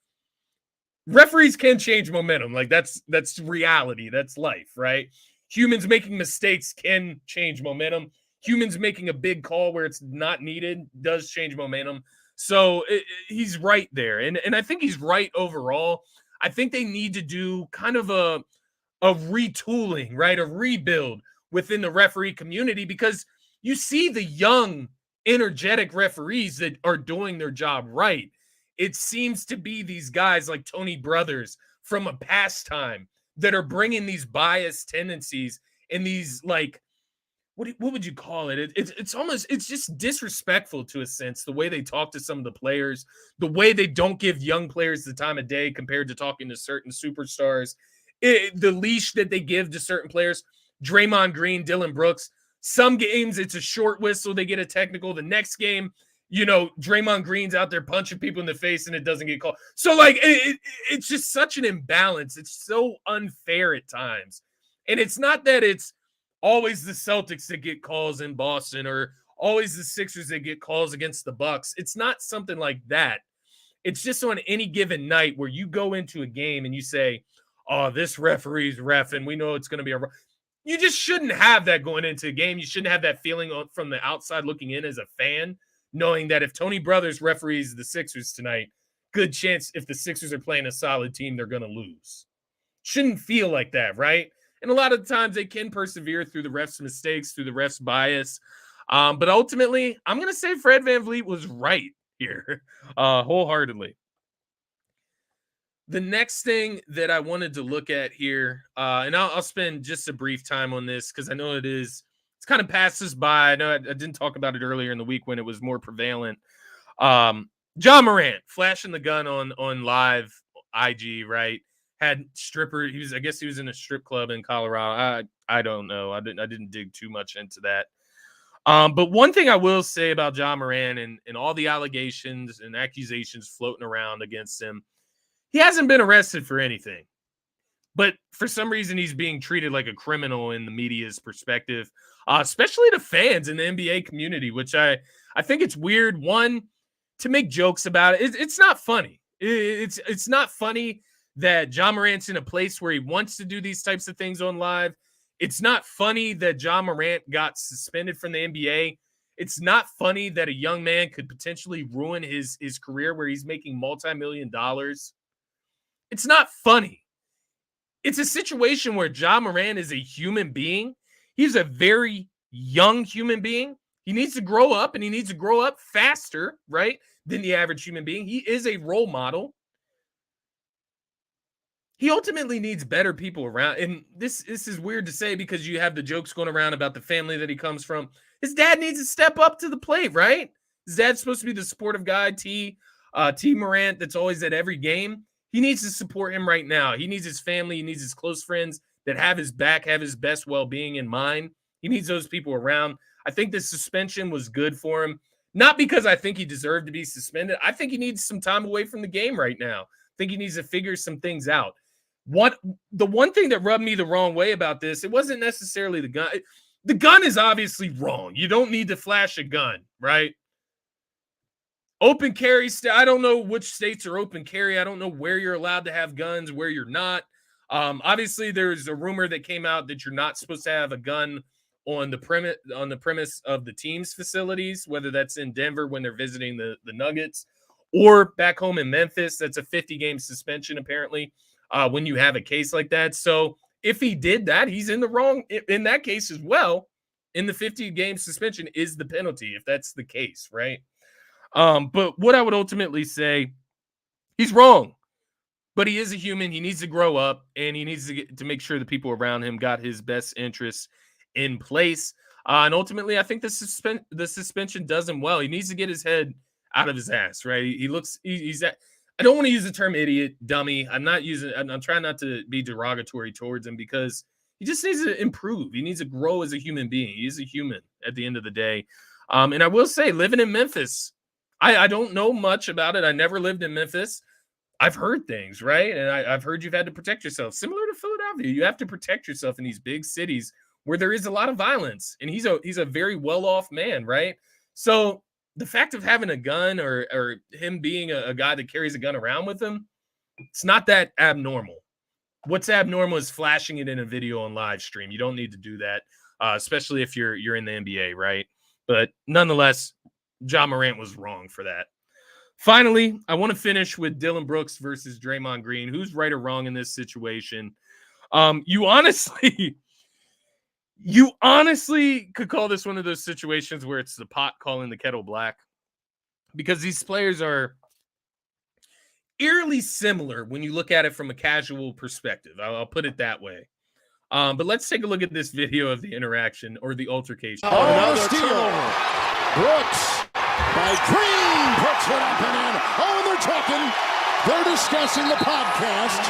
Referees can change momentum. Like that's reality. That's life, right? Humans making mistakes can change momentum. Humans making a big call where it's not needed does change momentum. So he's right there. And I think he's right overall. I think they need to do kind of a retooling, right? A rebuild within the referee community, because you see the young, energetic referees that are doing their job right. It seems to be these guys like Tony Brothers from a past time that are bringing these biased tendencies and these, like, what would you call it? It's just disrespectful to a sense, the way they talk to some of the players, the way they don't give young players the time of day compared to talking to certain superstars, the leash that they give to certain players. Draymond Green, Dillon Brooks, some games it's a short whistle, they get a technical. The next game, Draymond Green's out there punching people in the face and it doesn't get called. So, like, it's just such an imbalance. It's so unfair at times. And it's not that it's always the Celtics that get calls in Boston or always the Sixers that get calls against the Bucks. It's not something like that. It's just on any given night where you go into a game and you say, oh, this referee's reffing, we know it's going to be you just shouldn't have that going into a game. You shouldn't have that feeling from the outside looking in as a fan, knowing that if Tony Brothers referees the Sixers tonight, good chance if the Sixers are playing a solid team, they're going to lose. Shouldn't feel like that, right? And a lot of the times they can persevere through the refs' mistakes, through the refs' bias. But ultimately, I'm going to say Fred VanVleet was right here, wholeheartedly. The next thing that I wanted to look at here, and I'll spend just a brief time on this because I know it's kind of passes by. I know I didn't talk about it earlier in the week when it was more prevalent. Ja Morant flashing the gun on live IG, right? Had stripper. I guess he was in a strip club in Colorado. I don't know. I didn't dig too much into that. But one thing I will say about Ja Morant and all the allegations and accusations floating around against him, he hasn't been arrested for anything. But for some reason, he's being treated like a criminal in the media's perspective, especially the fans in the NBA community, which I think it's weird. One, to make jokes about it. It's not funny. It's not funny that Ja Morant's in a place where he wants to do these types of things on live. It's not funny that Ja Morant got suspended from the NBA. It's not funny that a young man could potentially ruin his career where he's making multi-million dollars. It's not funny. It's a situation where Ja Morant is a human being. He's a very young human being. He needs to grow up, and he needs to grow up faster, right, than the average human being. He is a role model. He ultimately needs better people around. And this is weird to say because you have the jokes going around about the family that he comes from. His dad needs to step up to the plate, right? His dad's supposed to be the supportive guy, T Morant, that's always at every game. He needs to support him right now. He needs his family. He needs his close friends that have his back, have his best well-being in mind. He needs those people around. I think the suspension was good for him. Not because I think he deserved to be suspended. I think he needs some time away from the game right now. I think he needs to figure some things out. The one thing that rubbed me the wrong way about this, it wasn't necessarily the gun. The gun is obviously wrong. You don't need to flash a gun, right? Open carry, I don't know which states are open carry. I don't know where you're allowed to have guns, where you're not. Obviously, there's a rumor that came out that you're not supposed to have a gun on the premise of the team's facilities, whether that's in Denver when they're visiting the Nuggets or back home in Memphis. That's a 50-game suspension, apparently, when you have a case like that. So if he did that, he's in the wrong in that case as well. in the 50-game suspension is the penalty, if that's the case, right? But what I would ultimately say, he's wrong, but he is a human. He needs to grow up, and he needs to make sure the people around him got his best interests in place. And ultimately, I think the suspension does him well. He needs to get his head out of his ass, right? He's I don't want to use the term idiot, dummy. I'm trying not to be derogatory towards him because he just needs to improve. He needs to grow as a human being. He's a human at the end of the day. And I will say, living in Memphis, I don't know much about it. I never lived in Memphis. I've heard things, right? And I've heard you've had to protect yourself. Similar to Philadelphia, you have to protect yourself in these big cities where there is a lot of violence. And he's a very well-off man, right? So the fact of having a gun or him being a guy that carries a gun around with him, it's not that abnormal. What's abnormal is flashing it in a video on live stream. You don't need to do that, especially if you're in the NBA, right? But nonetheless, Ja Morant was wrong for that. Finally, I want to finish with Dillon Brooks versus Draymond Green. Who's right or wrong in this situation? You honestly could call this one of those situations where it's the pot calling the kettle black, because these players are eerily similar when you look at it from a casual perspective. I'll put it that way. But let's take a look at this video of the interaction or the altercation. Another steal. Brooks by Green puts it up and in. Oh, they're talking. They're discussing the podcast.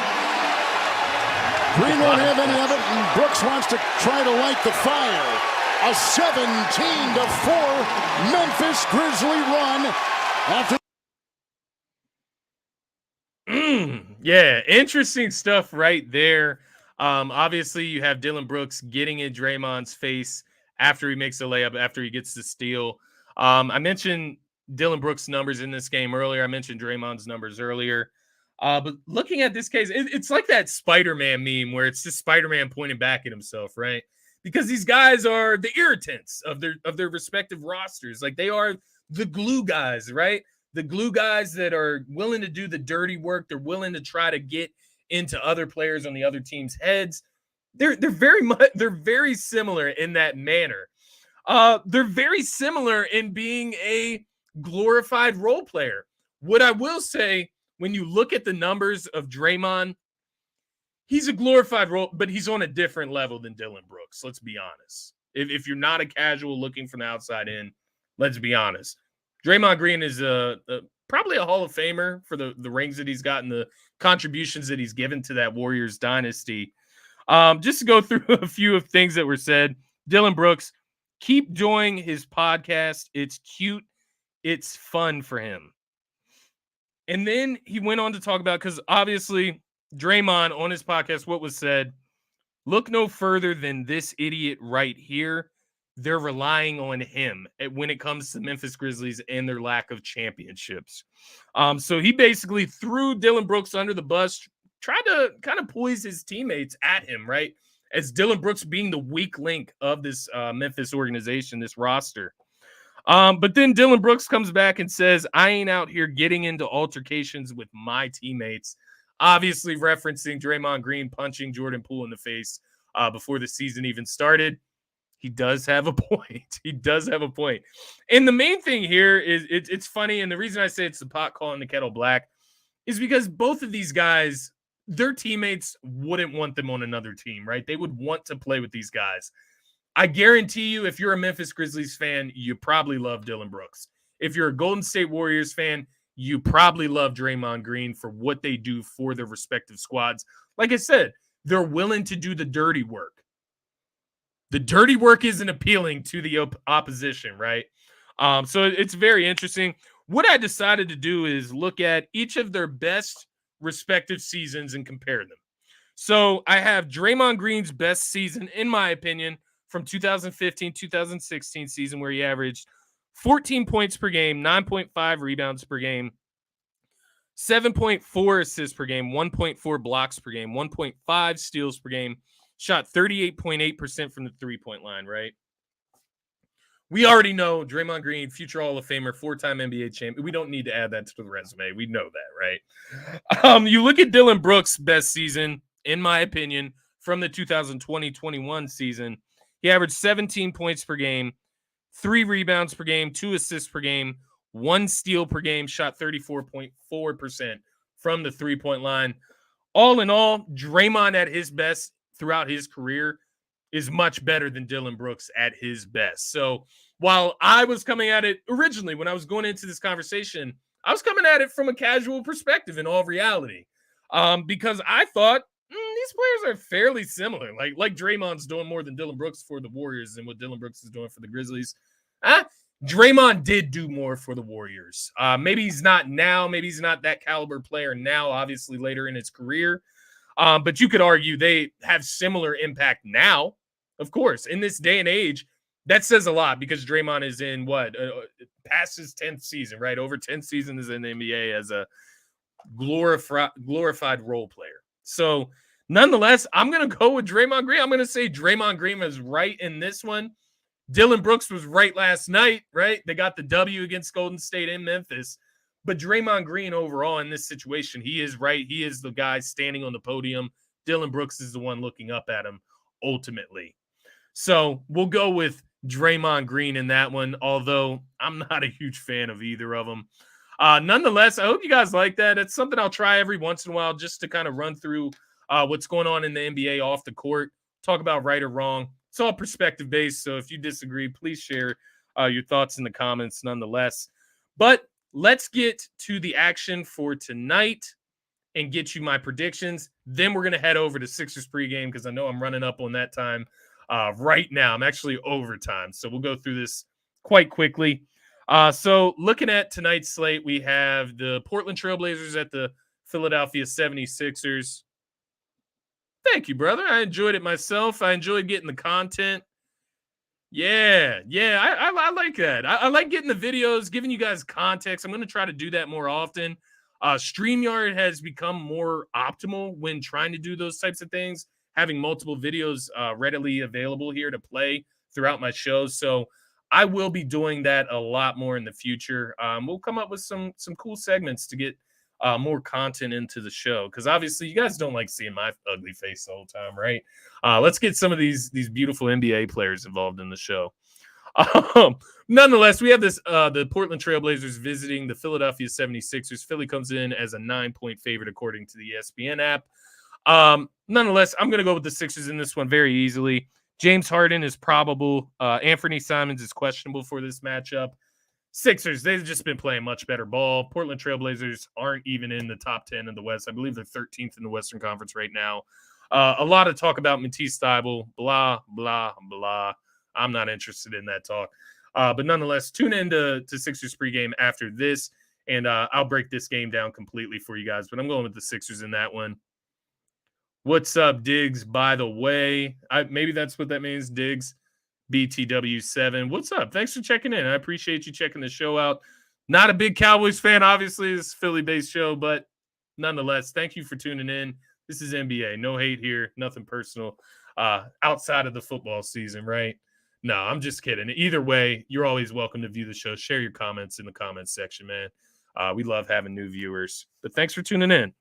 Green won't have any of it, and Brooks wants to try to light the fire. A 17-4 Memphis Grizzly run after. Yeah, interesting stuff right there. Obviously, you have Dillon Brooks getting in Draymond's face after he makes a layup, after he gets the steal. I mentioned Dillon Brooks' numbers in this game earlier. I mentioned Draymond's numbers earlier. But looking at this case, it's like that Spider-Man meme where it's just Spider-Man pointing back at himself, right? Because these guys are the irritants of their respective rosters. Like, they are the glue guys, right? The glue guys that are willing to do the dirty work. They're willing to try to get into other players on the other team's heads. They're very similar in that manner. They're very similar in being a glorified role player. What I will say, when you look at the numbers of Draymond, he's a glorified role, but he's on a different level than Dillon Brooks. Let's be honest. If you're not a casual looking from the outside in, let's be honest. Draymond Green is probably a Hall of Famer for the rings that he's gotten, the contributions that he's given to that Warriors dynasty. Just to go through a few of things that were said, Dillon Brooks, keep doing his podcast. It's cute. It's fun for him. And then he went on to talk about, because obviously Draymond on his podcast, what was said, look no further than this idiot right here. They're relying on him when it comes to Memphis Grizzlies and their lack of championships. So he basically threw Dillon Brooks under the bus, tried to kind of poise his teammates at him, right? As Dillon Brooks being the weak link of this Memphis organization, this roster. But then Dillon Brooks comes back and says, I ain't out here getting into altercations with my teammates. Obviously referencing Draymond Green punching Jordan Poole in the face before the season even started. He does have a point. He does have a point. And the main thing here is it's funny. And the reason I say it's the pot calling the kettle black is because both of these guys, their teammates wouldn't want them on another team, right? They would want to play with these guys. I guarantee you, if you're a Memphis Grizzlies fan, you probably love Dillon Brooks. If you're a Golden State Warriors fan, you probably love Draymond Green for what they do for their respective squads. Like I said, they're willing to do the dirty work. The dirty work isn't appealing to the opposition, right? So it's very interesting. What I decided to do is look at each of their best respective seasons and compare them. So I have Draymond Green's best season, in my opinion, from 2015-2016 season, where he averaged 14 points per game, 9.5 rebounds per game, 7.4 assists per game, 1.4 blocks per game, 1.5 steals per game, shot 38.8% from the three-point line, right? We already know Draymond Green, future Hall of Famer, four-time NBA champion. We don't need to add that to the resume. We know that, right? You look at Dillon Brooks' best season, in my opinion, from the 2020-21 season. He averaged 17 points per game, 3 rebounds per game, 2 assists per game, 1 steal per game, shot 34.4% from the three-point line. All in all, Draymond at his best throughout his career is much better than Dillon Brooks at his best. So while I was coming at it originally, when I was going into this conversation, I was coming at it from a casual perspective in all reality, because I thought these players are fairly similar. Like Draymond's doing more than Dillon Brooks for the Warriors and what Dillon Brooks is doing for the Grizzlies. Draymond did do more for the Warriors. Maybe he's not now. Maybe he's not that caliber player now, obviously later in his career. But you could argue they have similar impact now. Of course, in this day and age, that says a lot because Draymond is in past his 10th season, right? Over 10 seasons in the NBA as a glorified role player. So nonetheless, I'm going to go with Draymond Green. I'm going to say Draymond Green was right in this one. Dillon Brooks was right last night, right? They got the W against Golden State in Memphis. But Draymond Green overall in this situation, he is right. He is the guy standing on the podium. Dillon Brooks is the one looking up at him ultimately. So we'll go with Draymond Green in that one, although I'm not a huge fan of either of them. Nonetheless, I hope you guys like that. It's something I'll try every once in a while just to kind of run through what's going on in the NBA off the court, talk about right or wrong. It's all perspective based, so if you disagree, please share your thoughts in the comments nonetheless. But let's get to the action for tonight and get you my predictions. Then we're going to head over to Sixers pregame because I know I'm running up on that time right now. I'm actually overtime, so we'll go through this quite quickly. So looking at tonight's slate, we have the Portland Trailblazers at the Philadelphia 76ers. Thank you, brother. I enjoyed it myself. I enjoyed getting the content. Yeah, I like that. I like getting the videos, giving you guys context. I'm going to try to do that more often. StreamYard has become more optimal when trying to do those types of things, having multiple videos readily available here to play throughout my shows. So I will be doing that a lot more in the future. We'll come up with some cool segments to get more content into the show because obviously you guys don't like seeing my ugly face the whole time, right? Let's get some of these beautiful NBA players involved in the show. Nonetheless, we have this the Portland Trailblazers visiting the Philadelphia 76ers. Philly comes in as a 9-point favorite according to the ESPN app. Nonetheless, I'm going to go with the Sixers in this one very easily. James Harden is probable. Anthony Simons is questionable for this matchup. Sixers, they've just been playing much better ball. Portland Trailblazers aren't even in the top 10 in the West. I believe they're 13th in the Western Conference right now. A lot of talk about Matisse Thybulle, blah, blah, blah. I'm not interested in that talk. But nonetheless, tune in to Sixers pregame after this, and I'll break this game down completely for you guys. But I'm going with the Sixers in that one. What's up, Diggs, by the way? Maybe that's what that means, Diggs. BTW7. What's up? Thanks for checking in. I appreciate you checking the show out. Not a big Cowboys fan, obviously. It's a Philly-based show, but nonetheless, thank you for tuning in. This is NBA. No hate here. Nothing personal outside of the football season, right? No, I'm just kidding. Either way, you're always welcome to view the show. Share your comments in the comments section, man. We love having new viewers. But thanks for tuning in.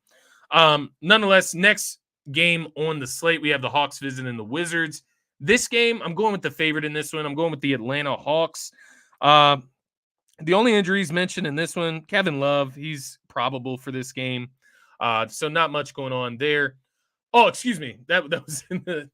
Nonetheless, next game on the slate, we have the Hawks visiting the Wizards. This game, I'm going with the favorite in this one. I'm going with the Atlanta Hawks. The only injuries mentioned in this one, Kevin Love, he's probable for this game. So not much going on there. Oh, excuse me. That was in the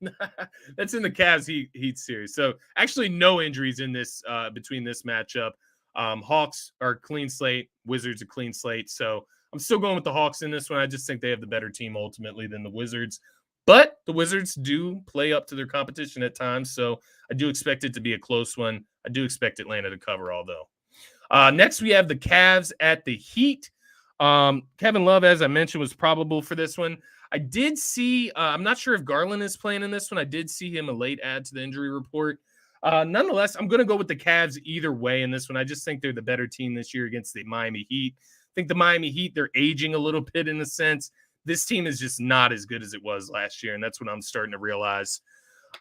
that's in the Cavs Heat series. So actually no injuries in this between this matchup. Hawks are clean slate, Wizards a clean slate. So I'm still going with the Hawks in this one. I just think they have the better team ultimately than the Wizards. But the Wizards do play up to their competition at times, so I do expect it to be a close one. I do expect Atlanta to cover, although. Next, we have the Cavs at the Heat. Kevin Love, as I mentioned, was probable for this one. I did see, I'm not sure if Garland is playing in this one. I did see him a late add to the injury report. Nonetheless, I'm going to go with the Cavs either way in this one. I just think they're the better team this year against the Miami Heat. I think the Miami Heat, they're aging a little bit in a sense. This team is just not as good as it was last year, and that's what I'm starting to realize.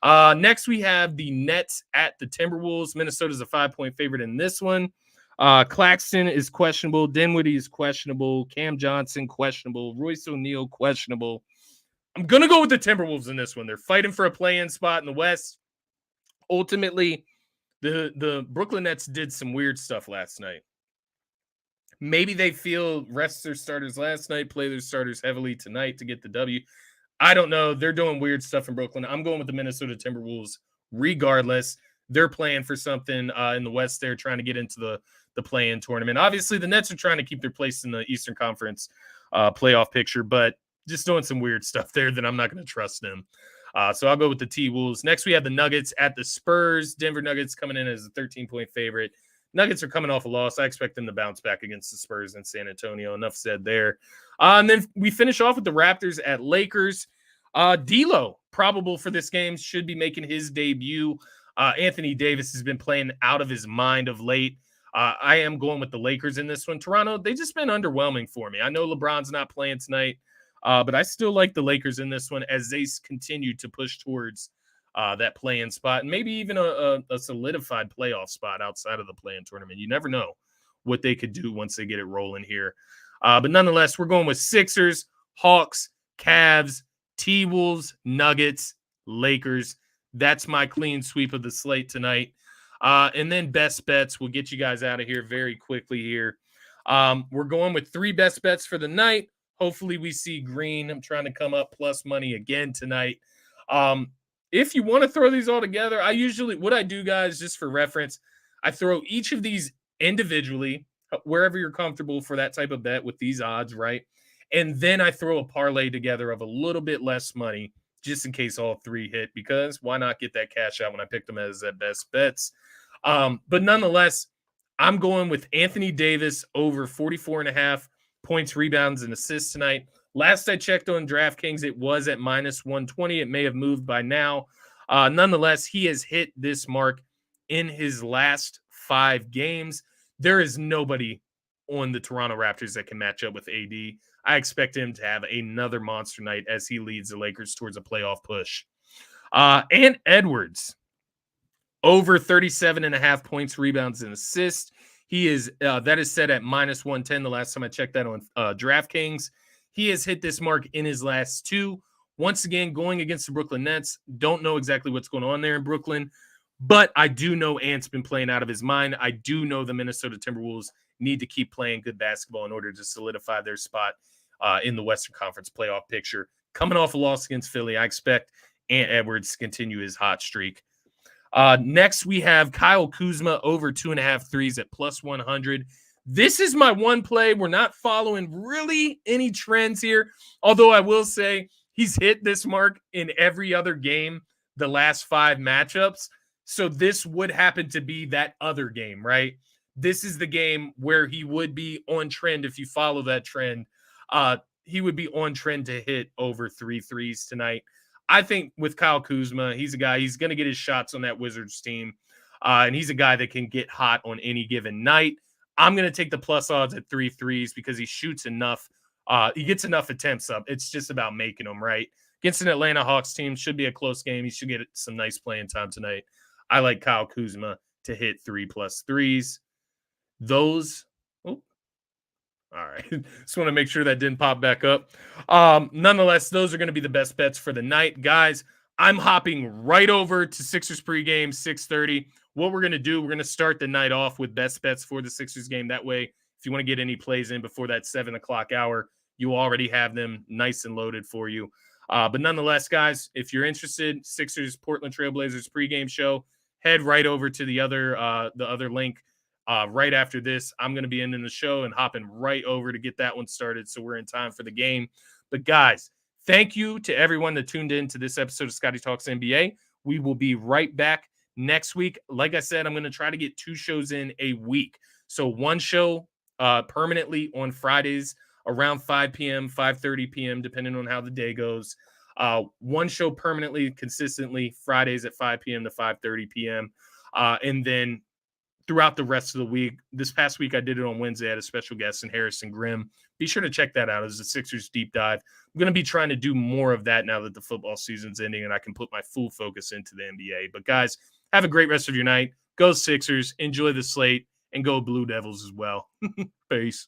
Next, we have the Nets at the Timberwolves. Minnesota's a 5-point favorite in this one. Claxton is questionable. Dinwiddie is questionable. Cam Johnson, questionable. Royce O'Neal, questionable. I'm going to go with the Timberwolves in this one. They're fighting for a play-in spot in the West. ultimately, the Brooklyn Nets did some weird stuff last night. Maybe they feel rest their starters last night, play their starters heavily tonight to get the W. I don't know. They're doing weird stuff in Brooklyn. I'm going with the Minnesota Timberwolves regardless. They're playing for something in the West. They're trying to get into the play-in tournament. Obviously, the Nets are trying to keep their place in the Eastern Conference playoff picture, but just doing some weird stuff there that I'm not going to trust them. So I'll go with the T-Wolves. Next, we have the Nuggets at the Spurs. Denver Nuggets coming in as a 13-point favorite. Nuggets are coming off a loss. I expect them to bounce back against the Spurs in San Antonio. Enough said there. And then we finish off with the Raptors at Lakers. D'Lo, probable for this game, should be making his debut. Anthony Davis has been playing out of his mind of late. I am going with the Lakers in this one. Toronto, they just been underwhelming for me. I know LeBron's not playing tonight, but I still like the Lakers in this one as they continue to push towards that play-in spot and maybe even a solidified playoff spot outside of the play-in tournament. You never know what they could do once they get it rolling here. But nonetheless, we're going with Sixers, Hawks, Cavs, T-Wolves, Nuggets, Lakers. That's my clean sweep of the slate tonight. And then best bets. We'll get you guys out of here very quickly here. We're going with 3 best bets for the night. Hopefully we see green. I'm trying to come up plus money again tonight. If you want to throw these all together, what I do, guys, just for reference, I throw each of these individually, wherever you're comfortable for that type of bet with these odds, right? And then I throw a parlay together of a little bit less money just in case all 3 hit, because why not get that cash out when I picked them as at best bets? But nonetheless, I'm going with Anthony Davis over 44.5 points, rebounds, and assists tonight. Last I checked on DraftKings, it was at minus 120. It may have moved by now. Nonetheless, he has hit this mark in his last 5 games. There is nobody on the Toronto Raptors that can match up with AD. I expect him to have another monster night as he leads the Lakers towards a playoff push. And Edwards, over 37.5 points, rebounds, and assists. He is that is set at minus 110 the last time I checked that on DraftKings. He has hit this mark in his last 2. Once again, going against the Brooklyn Nets. Don't know exactly what's going on there in Brooklyn, but I do know Ant's been playing out of his mind. I do know the Minnesota Timberwolves need to keep playing good basketball in order to solidify their spot in the Western Conference playoff picture. Coming off a loss against Philly, I expect Ant Edwards to continue his hot streak. Next, we have Kyle Kuzma over 2.5 threes at plus 100. This is my one play. We're not following really any trends here, although I will say he's hit this mark in every other game the last 5 matchups. So this would happen to be that other game, right? This is the game where he would be on trend. If you follow that trend, he would be on trend to hit over 3 threes tonight. I think with Kyle Kuzma, he's a guy, he's going to get his shots on that Wizards team. And he's a guy that can get hot on any given night. I'm going to take the plus odds at 3 threes because he shoots enough. He gets enough attempts up. It's just about making them, right? Against an Atlanta Hawks team, should be a close game. He should get some nice playing time tonight. I like Kyle Kuzma to hit 3+ threes. Those, all right. Just want to make sure that didn't pop back up. Nonetheless, those are going to be the best bets for the night. Guys, I'm hopping right over to Sixers pregame, 6:30. What we're going to do, we're going to start the night off with best bets for the Sixers game. That way, if you want to get any plays in before that 7 o'clock hour, you already have them nice and loaded for you. But nonetheless, guys, if you're interested, Sixers Portland Trailblazers pregame show, head right over to the other link. Right after this, I'm going to be ending the show and hopping right over to get that one started so we're in time for the game. But guys, thank you to everyone that tuned in to this episode of Scotty Talks NBA. We will be right back next week. Like I said, I'm going to try to get 2 shows in a week. So 1 show permanently on Fridays around 5 p.m., 5:30 p.m., depending on how the day goes. 1 show permanently, consistently, Fridays at 5 p.m. to 5:30 p.m. And then throughout the rest of the week. This past week, I did it on Wednesday. I had a special guest in Harrison Grimm. Be sure to check that out as the Sixers deep dive. I'm going to be trying to do more of that now that the football season's ending and I can put my full focus into the NBA. But guys, have a great rest of your night. Go Sixers. Enjoy the slate and go Blue Devils as well. Peace.